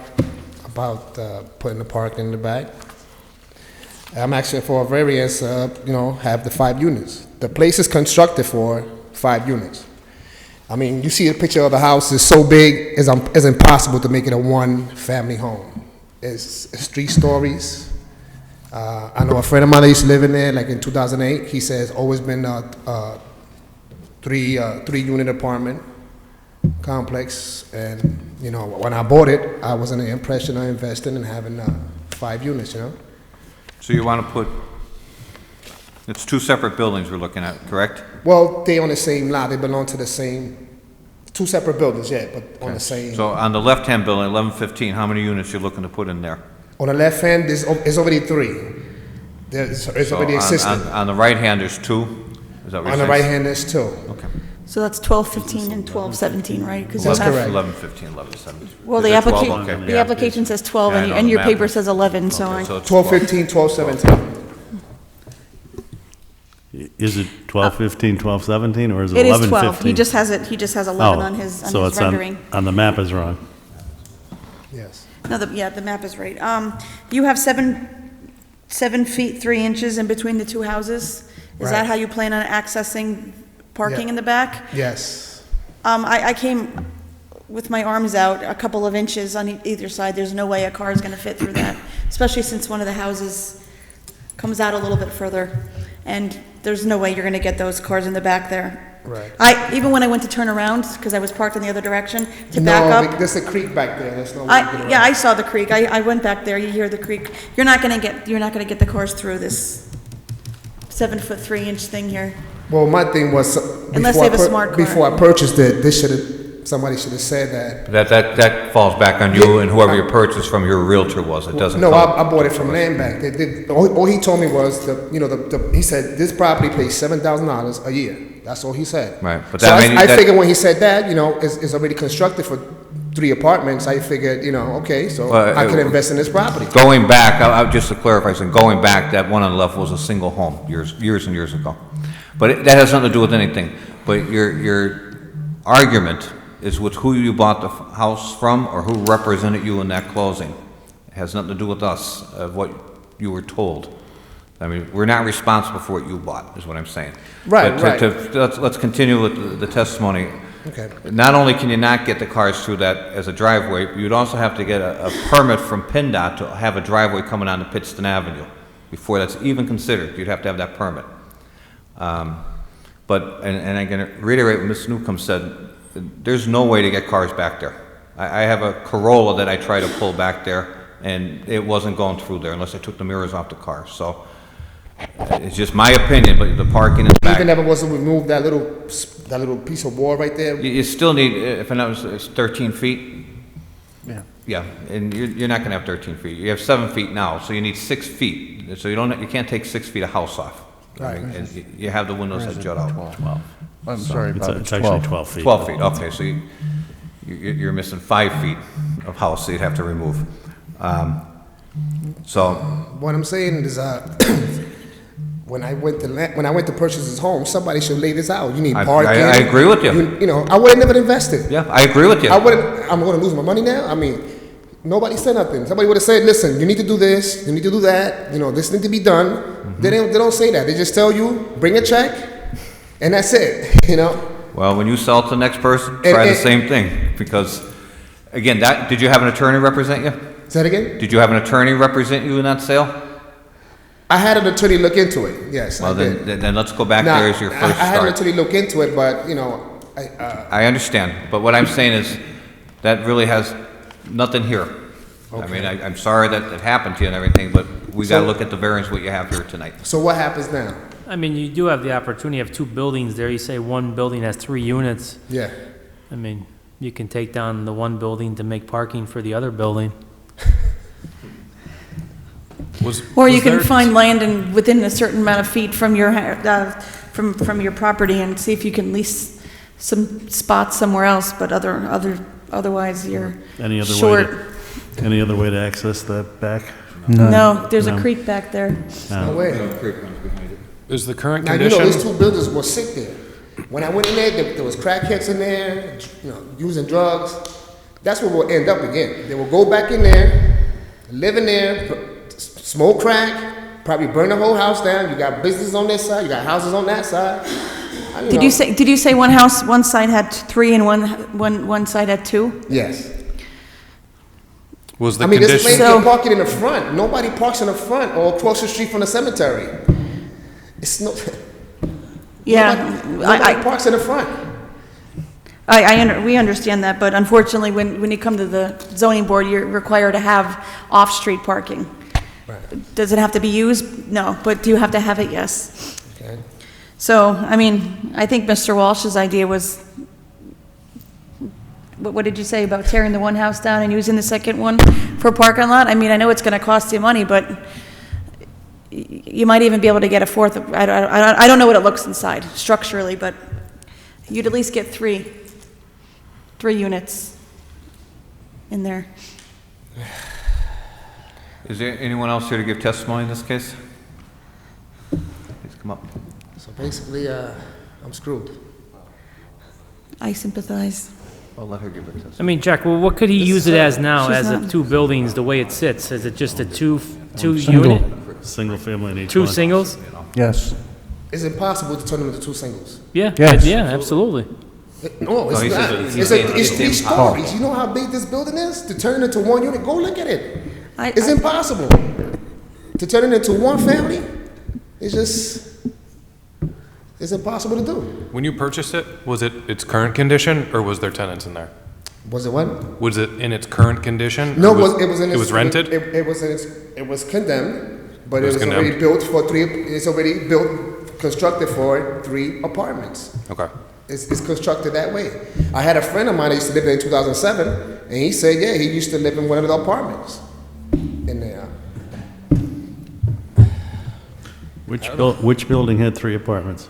about putting the park in the back. I'm asking for a variance, have the 5 units. The place is constructed for 5 units. I mean, you see a picture of the house, it's so big, it's impossible to make it a 1-family home. It's 3 stories. I know a friend of mine that used to live in there, like in 2008, he says always been a 3-unit apartment complex. And, when I bought it, I was under the impression of investing in having 5 units, So you want to put, it's 2 separate buildings we're looking at, correct? Well, they on the same lot, they belong to the same, 2 separate buildings, yeah, but on the same. So on the left-hand building, 1115, how many units you're looking to put in there? On the left hand, it's already 3. It's So already existing. on the right hand, there's 2? Is that what On you're the right saying? hand, there's 2. Okay. So that's 1215 and 1217, right? 'Cause That's you have- correct. 1115, 1117. Well, Is the it 12? application, Okay. the application says 12, Yeah, I and know, and the your map paper is- says 11, so Okay, I... so it's 1215, 1217. Is it 1215, 1217, or is it It is 1115? 12. He just has 11 on his so it's rendering. on the map is wrong. Yes. No, the map is right. You have 7 feet 3 inches in between the 2 houses? Is that Right. how you plan on accessing parking Yeah. in the back? Yes. I came with my arms out a couple of inches on either side. There's no way a car is going to fit through that, especially since one of the houses comes out a little bit further. And there's no way you're going to get those cars in the back there. Right. Even when I went to turn around, because I was parked in the other direction, to back No, up. there's a creek back there, there's no way to get around. Yeah, I saw the creek. I went back there. You hear the creek. You're not gonna get the cars through this 7 foot 3 inch thing here. Well, my thing was, Unless they have a smart car. before I purchased it, somebody should have said that. That falls back on you and whoever you purchased from, your realtor was. It doesn't. No, I bought it from Land Bank. All he told me was, he said, this property pays $7,000 a year. That's all he said. Right, but So that I figured when he said that, it's already constructed for 3 apartments, I figured, okay, so Well, I can invest in this property. Going back, just to clarify, so going back, that one on the left was a single home years and years ago. But that has nothing to do with anything. But your argument is with who you bought the house from or who represented you in that closing. It has nothing to do with us, of what you were told. I mean, we're not responsible for what you bought, is what I'm saying. Right, But let's continue with the testimony. Okay. Not only can you not get the cars through that as a driveway, you'd also have to get a permit from PennDOT to have a driveway coming onto Pittston Avenue. Before that's even considered, you'd have to have that permit. But I'm going to reiterate what Ms. Newcomb said, there's no way to get cars back there. I have a Corolla that I try to pull back there, and it wasn't going through there unless I took the mirrors off the car. So it's just my opinion, but the parking is back. Even if it was to remove that little piece of wall right there? You still need, if I know, it's 13 feet? Yeah. Yeah, and you're not gonna have 13 feet. You have 7 feet now, so you need 6 feet. So you can't take 6 feet of house off. Right. I mean, and you have the windows that jut out. 12. I'm sorry, Bob, It's actually 12 feet. 12 feet, okay, so you're missing 5 feet of house that you'd have to remove. So, What I'm saying is, when I went to purchase this home, somebody should lay this out. You need parking. I agree with you. I would have never invested. Yeah, I agree with you. I'm going to lose my money now. I mean, nobody said nothing. Somebody would have said, "Listen, you need to do this. You need to do that. This needs to be done." Mm-hmm. They don't say that. They just tell you, "Bring a check," and that's it. Well, when you sell it to the next person, try the same thing, because, again, did you have an attorney represent you? Say that again? Did you have an attorney represent you in that sale? I had an attorney look into it. Yes, Well, I did. then let's go back Now, there as your first I had an start. attorney look into it, but I understand, but what I'm saying is, that really has nothing here. I mean, I'm sorry that it happened to you and everything, but we gotta look at the variance what you have here tonight. So what happens now? I mean, you do have the opportunity of 2 buildings there. You say one building has 3 units. Yeah. I mean, you can take down the one building to make parking for the other building. Or you can find land within a certain amount of feet from your, from your property and see if you can lease some spots somewhere else, but otherwise you're short. Any other way to access that back? No, there's a creek back there. No way. Is the current Now, condition? these 2 buildings were sick there. When I went in there was crackheads in there, using drugs. That's where we'll end up again. They will go back in there, live in there, smoke crack, probably burn the whole house down. You got businesses on this side, you got houses on that side. Did you say one side had 3 and one side had 2? Yes. Was the this condition? lady can park it in the front. Nobody parks in the front or across the street from the cemetery. It's no. Yeah, Nobody parks in the front. we understand that, but unfortunately, when you come to the zoning board, you're required to have off-street parking. Right. Does it have to be used? No, but do you have to have it? Yes. Okay. So, I mean, I think Mr. Walsh's idea was, what did you say about tearing the one house down and using the second one for a parking lot? I mean, I know it's going to cost you money, but you might even be able to get a fourth. I don't know what it looks inside structurally, but you'd at least get 3 units in there. Is there anyone else here to give testimony in this case? Please come up. So basically, I'm screwed. I sympathize. I'll let her give her testimony. I mean, Jack, well, what could he use it as now, She's as not- 2 buildings, the way it sits? Is it just a two Single. unit? Single family in each 2 one. singles? Yes. It's impossible to turn them into 2 singles. Yeah, Yes. yeah, absolutely. No, it's he not. says It's 3 it's stories. You know how big this building is? To turn it into 1 unit, go look at it. It's impossible. To turn it into 1 family, it's impossible to do. When you purchased it, was it its current condition, or was there tenants in there? Was it what? Was it in its current condition? No, or it was in It its, was rented. It was condemned, but It it was was already condemned. built for 3. It's already built constructed for 3 apartments. Okay. It's constructed that way. I had a friend of mine that used to live there in 2007, and he said, yeah, he used to live in one of the apartments in there. Which building had 3 apartments?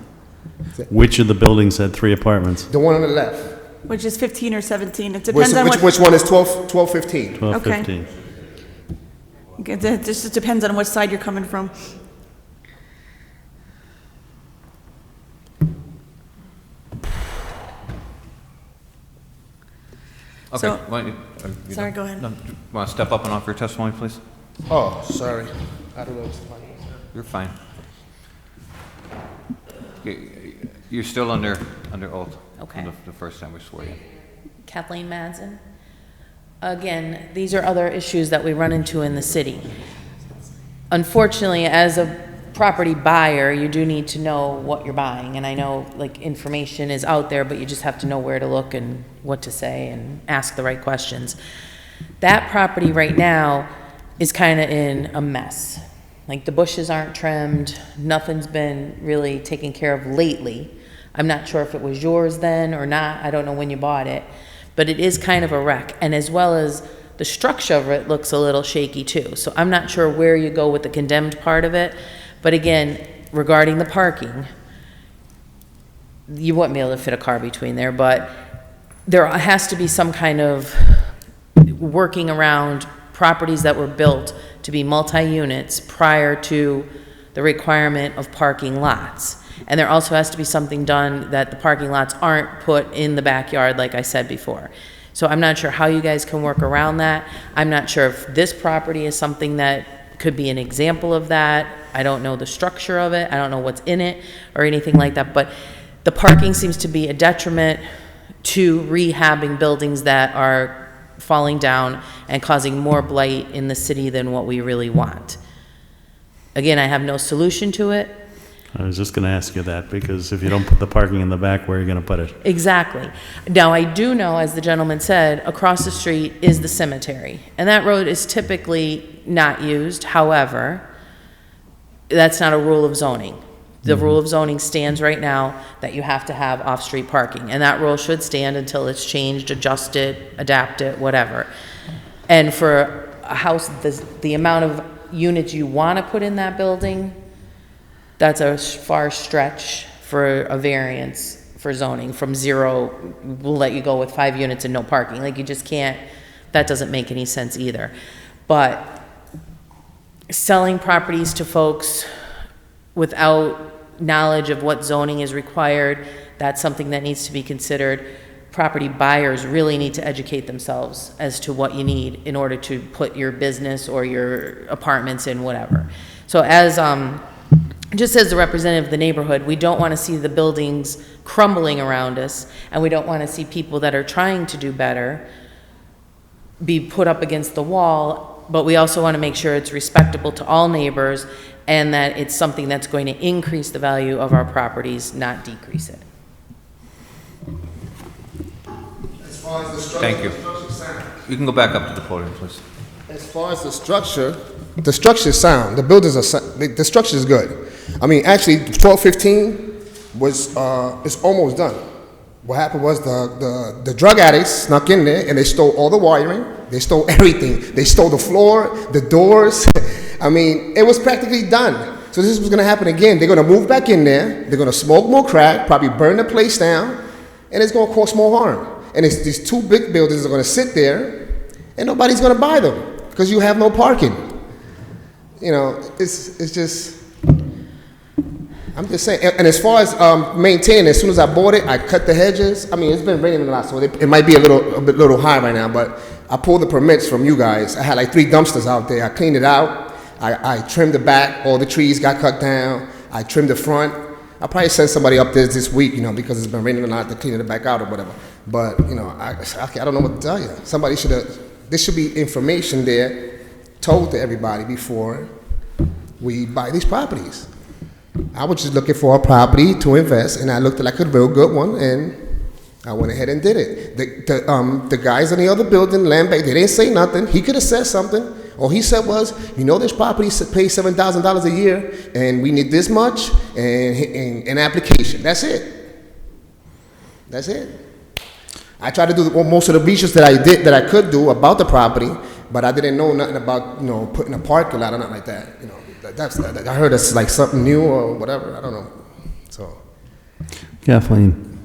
Which of the buildings had 3 apartments? The one on the left. Which is 15 or 17. It depends on Which one is 12, 15? 12, Okay. 15. It just depends on which side you're coming from. Okay. So- why don't you Sorry, done? go ahead. No, want to step up and offer your testimony, please? Oh, sorry. I don't know. You're fine. You're still under oath. Okay. From the first time we swore you. Kathleen Madsen. Again, these are other issues that we run into in the city. Unfortunately, as a property buyer, you do need to know what you're buying. And I know, like, information is out there, but you just have to know where to look and what to say and ask the right questions. That property right now is kind of in a mess. Like, the bushes aren't trimmed, nothing's been really taken care of lately. I'm not sure if it was yours then or not, I don't know when you bought it, but it is kind of a wreck. And as well as the structure of it looks a little shaky too. So I'm not sure where you go with the condemned part of it, but again, regarding the parking, you wouldn't be able to fit a car between there, but there has to be some kind of working around properties that were built to be multi-units prior to the requirement of parking lots. And there also has to be something done that the parking lots aren't put in the backyard, like I said before. So I'm not sure how you guys can work around that. I'm not sure if this property is something that could be an example of that. I don't know the structure of it. I don't know what's in it or anything like that. But the parking seems to be a detriment to rehabbing buildings that are falling down and causing more blight in the city than what we really want. Again, I have no solution to it. I was just going to ask you that, because if you don't put the parking in the back, where are you going to put it? Exactly. Now, I do know, as the gentleman said, across the street is the cemetery, and that road is typically not used. However, that's not a rule of zoning. The rule of zoning stands right now that you have to have off-street parking, and that rule should stand until it's changed, adjusted, adapted, whatever. And for a house, the amount of units you want to put in that building, that's a far stretch for a variance for zoning. From 0, we'll let you go with 5 units and no parking. Like, you just can't, that doesn't make any sense either. But selling properties to folks without knowledge of what zoning is required, that's something that needs to be considered. Property buyers really need to educate themselves as to what you need in order to put your business or your apartments in, whatever. So just as the representative of the neighborhood, we don't want to see the buildings crumbling around us, and we don't want to see people that are trying to do better be put up against the wall, but we also want to make sure it's respectable to all neighbors and that it's something that's going to increase the value of our properties, not decrease it. As far as the structure, Thank you. You can go back up to the podium, please. As far as the structure is sound. The buildings are the structure is good. I mean, actually, 1215 was is almost done. What happened was the drug addicts snuck in there and they stole all the wiring. They stole everything. They stole the floor, the doors. I mean, it was practically done. So this was going to happen again. They're going to move back in there. They're going to smoke more crack, probably burn the place down, and it's going to cause more harm. And it's these 2 big buildings are going to sit there, and nobody's going to buy them because you have no parking. You know, it's just, I'm just saying. And as far as maintaining, as soon as I bought it, I cut the hedges. I mean, it's been raining a lot, so it might be a little high right now, but I pulled the permits from you guys. I had like 3 dumpsters out there. I cleaned it out. I trimmed the back. All the trees got cut down. I trimmed the front. I'll probably send somebody up there this week, you know, because it's been raining a lot to clean it back out or whatever. But, you know, I don't know what to tell you. Somebody there should be information there told to everybody before we buy these properties. I was just looking for a property to invest, and I looked like a real good one, and I went ahead and did it. The guys in the other building, land bank, they didn't say nothing. He could have said something. All he said was, this property pays $7,000 a year, and we need this much, and an application. That's it. That's it. I tried to do most of the research that I could do about the property, but I didn't know nothing about, putting a parking lot or nothing like that. I heard it's like something new or whatever. I don't know. So, Kathleen,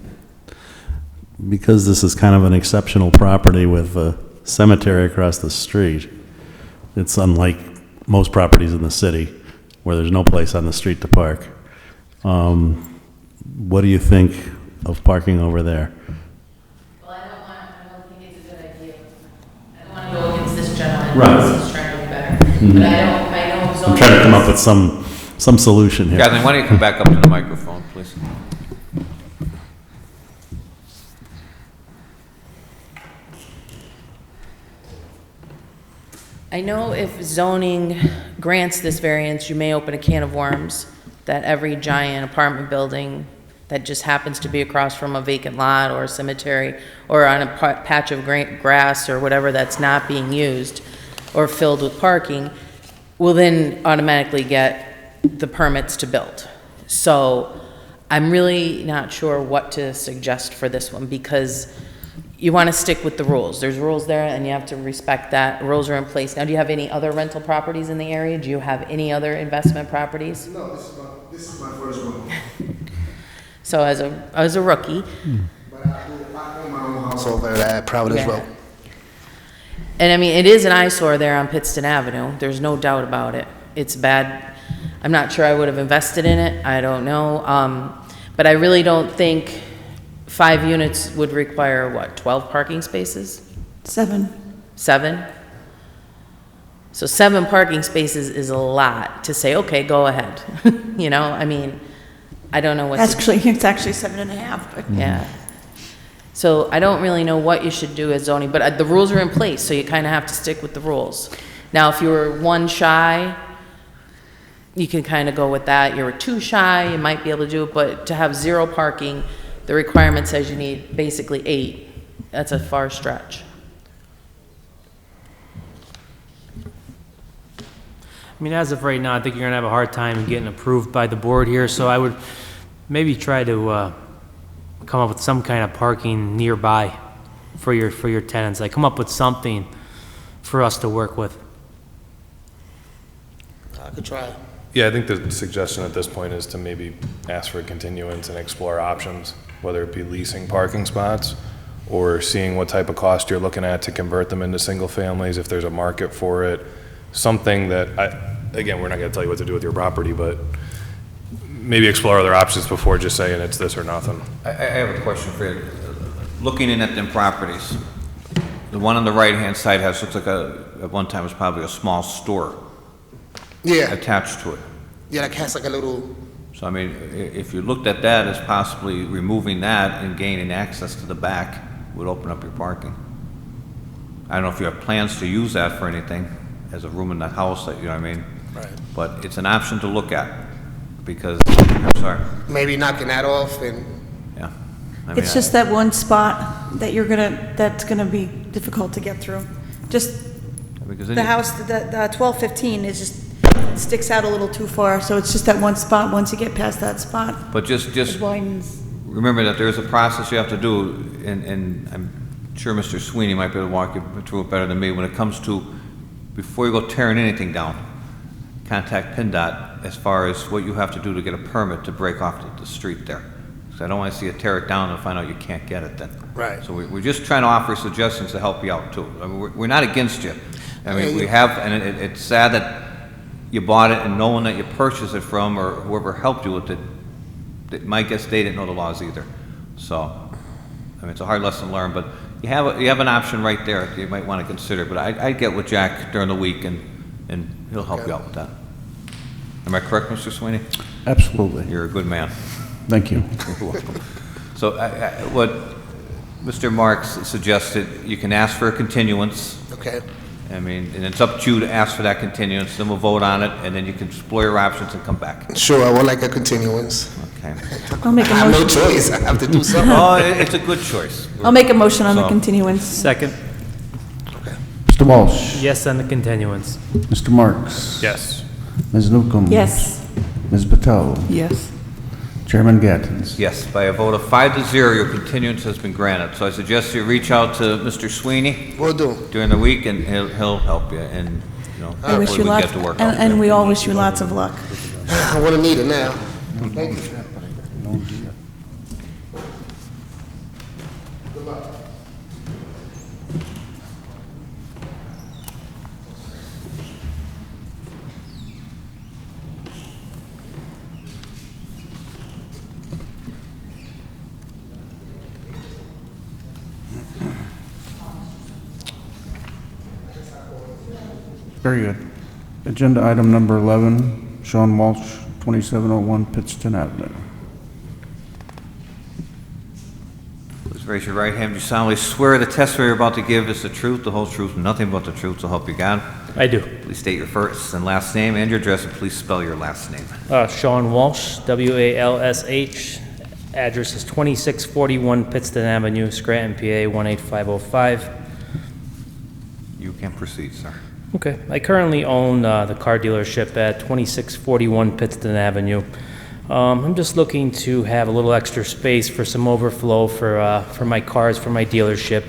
because this is kind of an exceptional property with a cemetery across the street, it's unlike most properties in the city where there's no place on the street to park. What do you think of parking over there? Well, I don't think it's a good idea. I don't want to go against this gentleman. Right. Because he's trying to do better. But I know zoning. I'm trying to come up with some solution here. Kathleen, why don't you come back up to the microphone, please? I know if zoning grants this variance, you may open a can of worms that every giant apartment building that just happens to be across from a vacant lot or a cemetery or on a patch of grass or whatever that's not being used or filled with parking will then automatically get the permits to build. So I'm really not sure what to suggest for this one because you want to stick with the rules. There's rules there and you have to respect that. Rules are in place. Now, do you have any other rental properties in the area? Do you have any other investment properties? No, this is my first one. So as a rookie. But I own my own house over at Providence Yeah. Road. And I mean, it is an eyesore there on Pittston Avenue. There's no doubt about it. It's bad. I'm not sure I would have invested in it. I don't know. But I really don't think 5 units would require, 12 parking spaces? 7. 7? So 7 parking spaces is a lot to say, okay, go ahead. I mean, I don't know what. It's actually 7.5. But Yeah. So I don't really know what you should do as zoning, but the rules are in place, so you kind of have to stick with the rules. Now, if you were 1 shy, you can kind of go with that. You were 2 shy, you might be able to do it, but to have 0 parking, the requirement says you need basically 8. That's a far stretch. I mean, as of right now, I think you're gonna have a hard time getting approved by the board here, so I would maybe try to come up with some kind of parking nearby for your tenants. Like, come up with something for us to work with. I could try. Yeah, I think the suggestion at this point is to maybe ask for a continuance and explore options, whether it be leasing parking spots or seeing what type of cost you're looking at to convert them into single families, if there's a market for it. Something that, again, we're not going to tell you what to do with your property, but maybe explore other options before just saying it's this or nothing. I have a question for you. Looking in at them properties, the one on the right-hand side looks like at one time was probably a small store. Yeah. Attached to it. Yeah, like has like a little. So I mean, if you looked at that as possibly removing that and gaining access to the back would open up your parking. I don't know if you have plans to use that for anything as a room in the house, that you know what I mean? Right. But it's an option to look at because, I'm sorry. Maybe knocking that off and. Yeah. it's just that one spot that that's gonna be difficult to get through. Just because the house, the 1215 is just sticks out a little too far, so it's just that one spot. Once you get past that spot, But just it widens. remember that there's a process you have to do, and I'm sure Mr. Sweeney might be able to walk you through it better than me when it comes to, before you go tearing anything down, contact PennDOT as far as what you have to do to get a permit to break off the street there. Because I don't want to see you tear it down and find out you can't get it then. Right. So we're just trying to offer suggestions to help you out too. I mean, we're not against you. I mean, we have, and it's sad that you bought it and no one that you purchased it from or whoever helped you with it, my guess they didn't know the laws either. So, I mean, it's a hard lesson learned, but you have an option right there that you might want to consider. But I'd get with Jack during the week and he'll help you out with that. Am I correct, Mr. Sweeney? Absolutely. You're a good man. Thank you. You're welcome. So what Mr. Marks suggested, you can ask for a continuance. Okay. I mean, and it's up to you to ask for that continuance, then we'll vote on it, and then you can explore your options and come back. Sure, I would like a continuance. Okay. I'll make a I have no motion. choice. I have to do something. Oh, it's a good choice. I'll make a motion on the So- continuance. Second. Mr. Walsh? Yes on the continuance. Mr. Marks? Yes. Ms. Newcomb? Yes. Ms. Patel? Yes. Chairman Gattens? Yes, by a vote of 5-0, your continuance has been granted. So I suggest you reach out to Mr. Sweeney Will do. during the week, and he'll help you, and, I wish you hopefully we luck, get to work out. and we all wish you lots of luck. I want to need it now. Thank you. Very good. Agenda item number 11, Sean Walsh, 2701 Pittston Avenue. Please raise your right hand. Do you solemnly swear the testimony you're about to give is the truth, the whole truth, and nothing but the truth, so help you God? I do. Please state your first and last name and your address, and please spell your last name. Sean Walsh, W-A-L-S-H. Address is 2641 Pittston Avenue, Scranton, PA 18505. You can proceed, sir. Okay. I currently own the car dealership at 2641 Pittston Avenue. I'm just looking to have a little extra space for some overflow for my cars, for my dealership.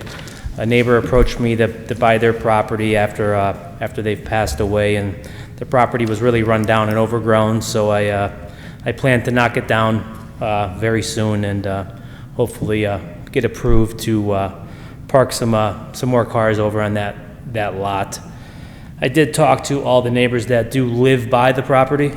A neighbor approached me to buy their property after they've passed away, and the property was really run down and overgrown, so I plan to knock it down very soon and hopefully get approved to park some more cars over on that lot. I did talk to all the neighbors that do live by the property.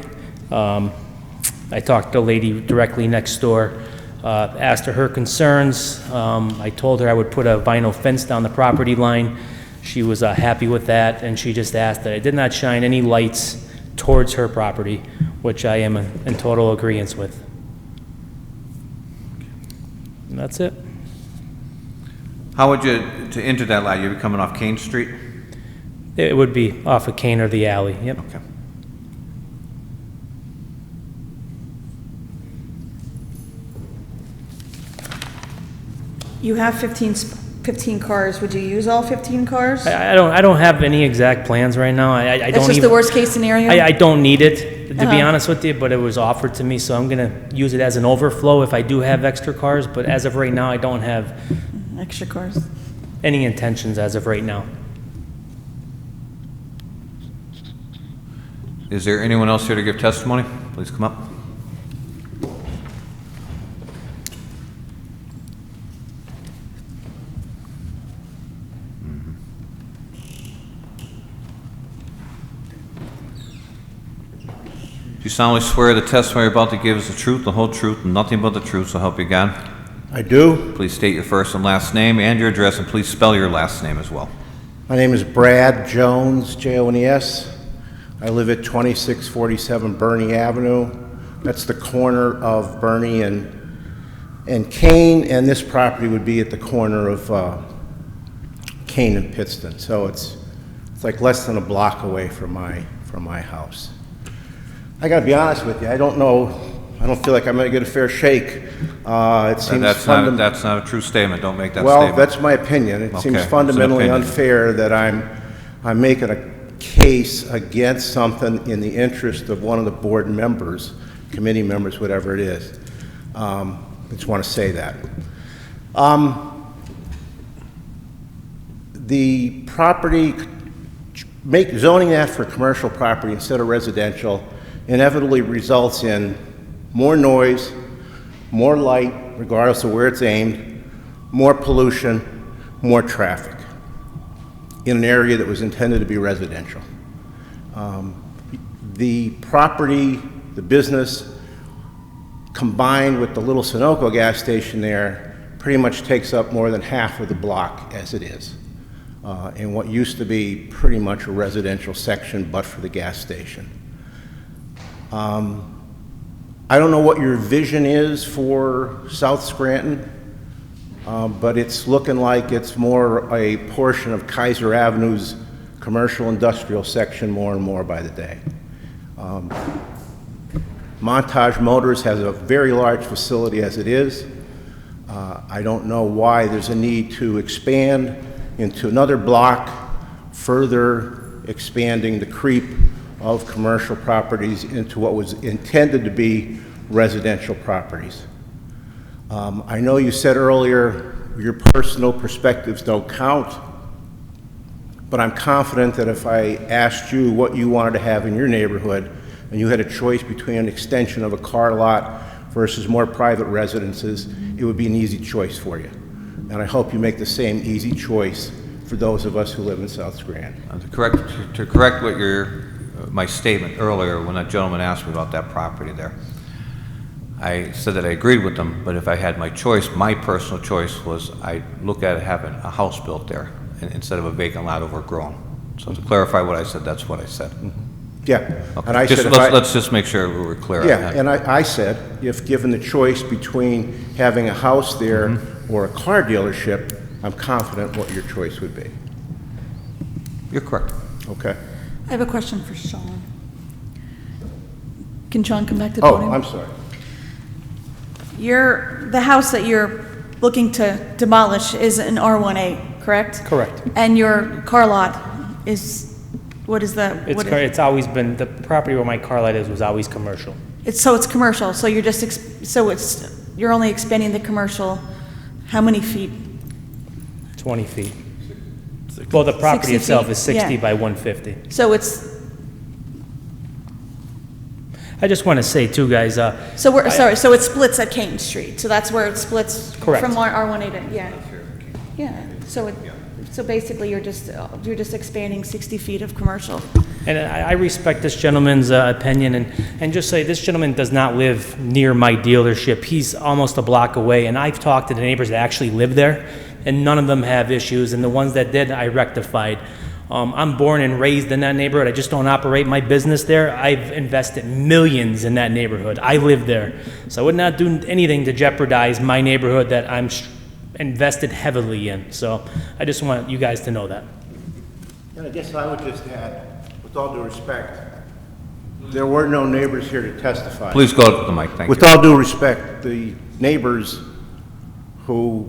I talked to a lady directly next door, asked her concerns. I told her I would put a vinyl fence down the property line. She was happy with that, and she just asked that I did not shine any lights towards her property, which I am in total agreement with. And that's it. How would you, to enter that lot, you'd be coming off Kane Street? It would be off of Kane or the alley, yep. Okay. You have 15 cars. Would you use all 15 cars? I don't have any exact plans right now. I don't That's just even, the worst case scenario? I don't need it, to be Uh-huh. honest with you, but it was offered to me, so I'm gonna use it as an overflow if I do have extra cars, but as of right now, I don't have Extra cars. any intentions as of right now. Is there anyone else here to give testimony? Please come up. Do you solemnly swear the testimony you're about to give is the truth, the whole truth, and nothing but the truth, so help you God? I do. Please state your first and last name and your address, and please spell your last name as well. My name is Brad Jones, Jones. I live at 2647 Bernie Avenue. That's the corner of Bernie and Kane, and this property would be at the corner of Kane and Pittston. So it's like less than a block away from my house. I got to be honest with you. I don't feel like I'm going to get a fair shake. It seems That's not a true statement. Don't make that well, statement. that's my opinion. It Okay, seems it's an fundamentally opinion. unfair that I'm making a case against something in the interest of one of the board members, committee members, whatever it is. I just want to say that. The property, zoning that for commercial property instead of residential inevitably results in more noise, more light, regardless of where it's aimed, more pollution, more traffic in an area that was intended to be residential. The property, the business, combined with the little Sunoco gas station there, pretty much takes up more than half of the block as it is, in what used to be pretty much a residential section but for the gas station. I don't know what your vision is for South Scranton, but it's looking like it's more a portion of Kaiser Avenue's commercial industrial section more and more by the day. Montage Motors has a very large facility as it is. I don't know why there's a need to expand into another block further expanding the creep of commercial properties into what was intended to be residential properties. I know you said earlier your personal perspectives don't count, but I'm confident that if I asked you what you wanted to have in your neighborhood, and you had a choice between an extension of a car lot versus more private residences, it would be an easy choice for you. And I hope you make the same easy choice for those of us who live in South Scranton. To correct what my statement earlier when that gentleman asked me about that property there, I said that I agreed with them, but if I had my choice, my personal choice was I look at having a house built there instead of a vacant lot overgrown. So to clarify what I said, that's what I said. Yeah. Okay. And I said let's just make sure we're clear. Yeah, and I said, if given the choice between having a house there or a car dealership, I'm confident what your choice would be. You're correct. Okay. I have a question for Sean. Can Sean come back to the podium? Oh, I'm sorry. The house that you're looking to demolish is an R1A, correct? Correct. And your car lot is, what is the? It's always been, the property where my car lot is was always commercial. It's commercial, so you're just, you're only expanding the commercial, how many feet? 20 feet. Well, the property 60 itself feet, is 60 yeah. by 150. So it's, I just want to say too, guys, so it splits at Kane Street, so that's where it splits? Correct. From R1A to, yeah. Yeah, so basically you're just expanding 60 feet of commercial. and I respect this gentleman's opinion, and just say this gentleman does not live near my dealership. He's almost a block away, and I've talked to the neighbors that actually live there, and none of them have issues, and the ones that did, I rectified. I'm born and raised in that neighborhood. I just don't operate my business there. I've invested millions in that neighborhood. I live there. So I would not do anything to jeopardize my neighborhood that I'm invested heavily in. So I just want you guys to know that. And I guess I would just add, with all due respect, there were no neighbors here to testify. Please go to the mic, thank you. With all due respect, the neighbors who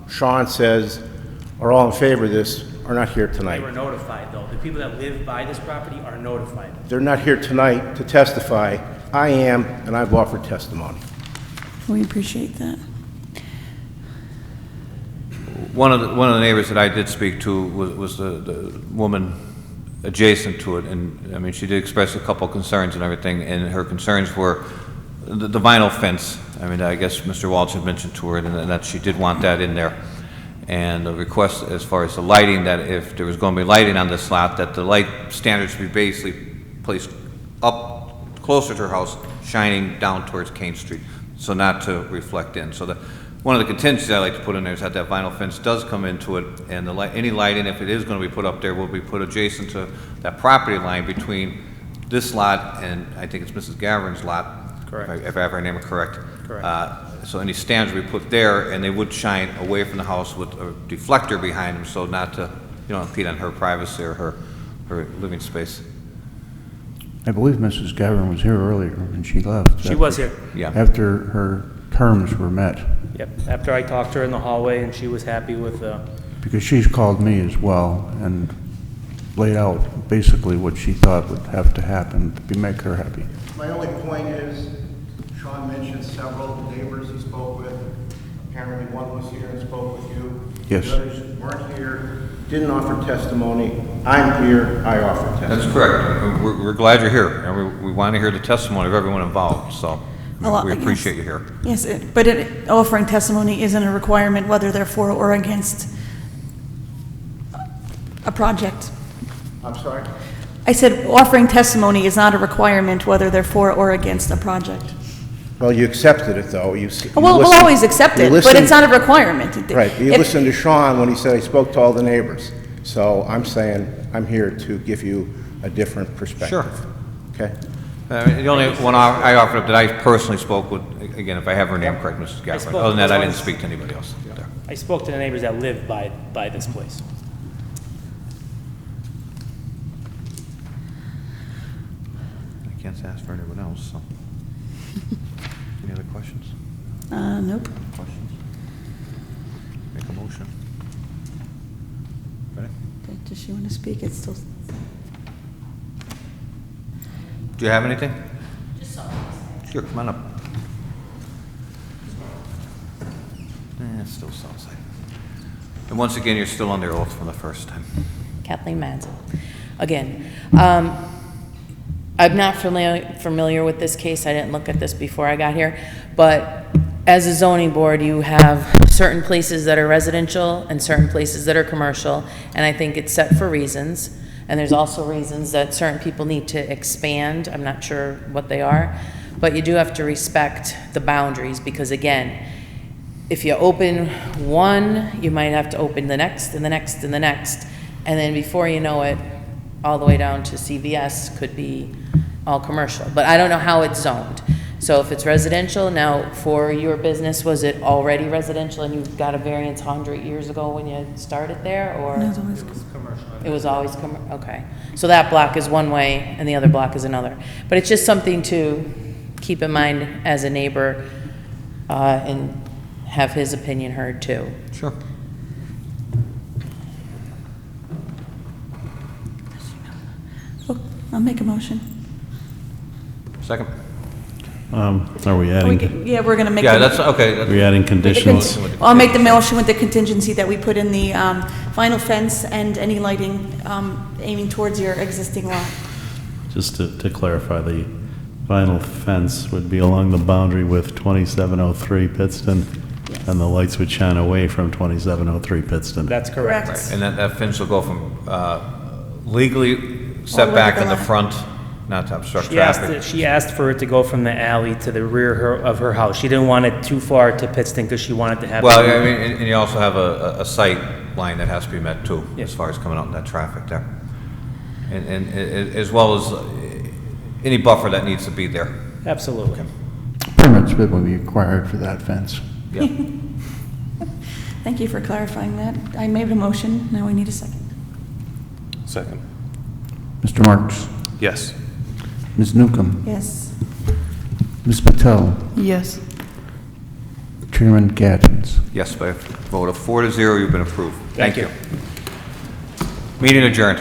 Sean says are all in favor of this are not here They tonight. were notified, though. The people that live by this property are notified. They're not here tonight to testify. I am, and I've offered testimony. We appreciate that. One of the neighbors that I did speak to was the woman adjacent to it, and I mean, she did express a couple concerns and everything, and her concerns were the vinyl fence. I mean, I guess Mr. Walsh had mentioned to her and that she did want that in there. And the request as far as the lighting, that if there was going to be lighting on this lot, that the light standards be basically placed up closer to her house, shining down towards Kane Street, so not to reflect in. So one of the contingencies I like to put in there is that vinyl fence does come into it, and any lighting, if it is going to be put up there, will be put adjacent to that property line between this lot and I think it's Mrs. Gaverin's lot. Correct. If I have her name correct. Correct. So any stands we put there, and they would shine away from the house with a deflector behind them, so not to, impede on her privacy or her living space. I believe Mrs. Gavin was here earlier and she left. She was here. Yeah. After her terms were met. Yep. After I talked to her in the hallway, and she was happy with, Because she's called me as well and laid out basically what she thought would have to happen to make her happy. My only point is, Sean mentioned several neighbors he spoke with. Apparently one was here and spoke with you. Yes. The others weren't here, didn't offer testimony. I'm here, I offer testimony. That's correct. We're glad you're here, and we want to hear the testimony of everyone involved, so we appreciate you here. Yes, but offering testimony isn't a requirement whether they're for or against a project. I'm sorry? I said offering testimony is not a requirement whether they're for or against a project. Well, you accepted it, though. We'll always accept it, but it's not a requirement. Right. You listened to Sean when he said he spoke to all the neighbors. So I'm saying I'm here to give you a different perspective. Sure. Okay? The only one I offered up that I personally spoke with, again, if I have her name correct, Mrs. Gafford. Other than that, I didn't speak to anybody else. I spoke to the neighbors that live by this place. I can't ask for anyone else, so. Any other questions? Nope. Questions? Make a motion. Ready? Okay. Does she want to speak? It's still, Do you have anything? Sure, come on up. It's still Southside. And once again, you're still under oath from the first time. Kathleen Madsen. Again, I'm not familiar with this case. I didn't look at this before I got here. But as a zoning board, you have certain places that are residential and certain places that are commercial. And I think it's set for reasons. And there's also reasons that certain people need to expand. I'm not sure what they are. But you do have to respect the boundaries because, again, if you open one, you might have to open the next and the next and the next. And then before you know it, all the way down to CVS could be all commercial. But I don't know how it's zoned. So if it's residential, now for your business, was it already residential and you got a variance 100 years ago when you started there, or? no, it's always commercial. It was always okay. So that block is one way and the other block is another. But it's just something to keep in mind as a neighbor, and have his opinion heard too. Sure. Oh, I'll make a motion. Second. Are we adding, Yeah, we're going to make. Yeah, the- that's, okay. are we adding conditions? I'll make the motion with the contingency that we put in the vinyl fence and any lighting aiming towards your existing lot. Just to clarify, the vinyl fence would be along the boundary with 2703 Pittston, and the lights would shine away from 2703 Pittston. That's correct. Correct. And that fence will go from legally set to back the in the left. front, not to obstruct She asked, traffic. she asked for it to go from the alley to the rear of her house. She didn't want it too far to Pittston because she wanted to have. Well, I mean, and you also have a sight line that has to be met too, as far as coming out in that traffic there. And as well as any buffer that needs to be there. Absolutely. Permits will be required for that fence. Yeah. Thank you for clarifying that. I made a motion, now we need a second. Second. Mr. Marks? Yes. Ms. Newcomb? Yes. Ms. Patel? Yes. Chairman Gattens? Yes, by a vote of 4-0, you've been approved. Thank you. Meeting adjourned.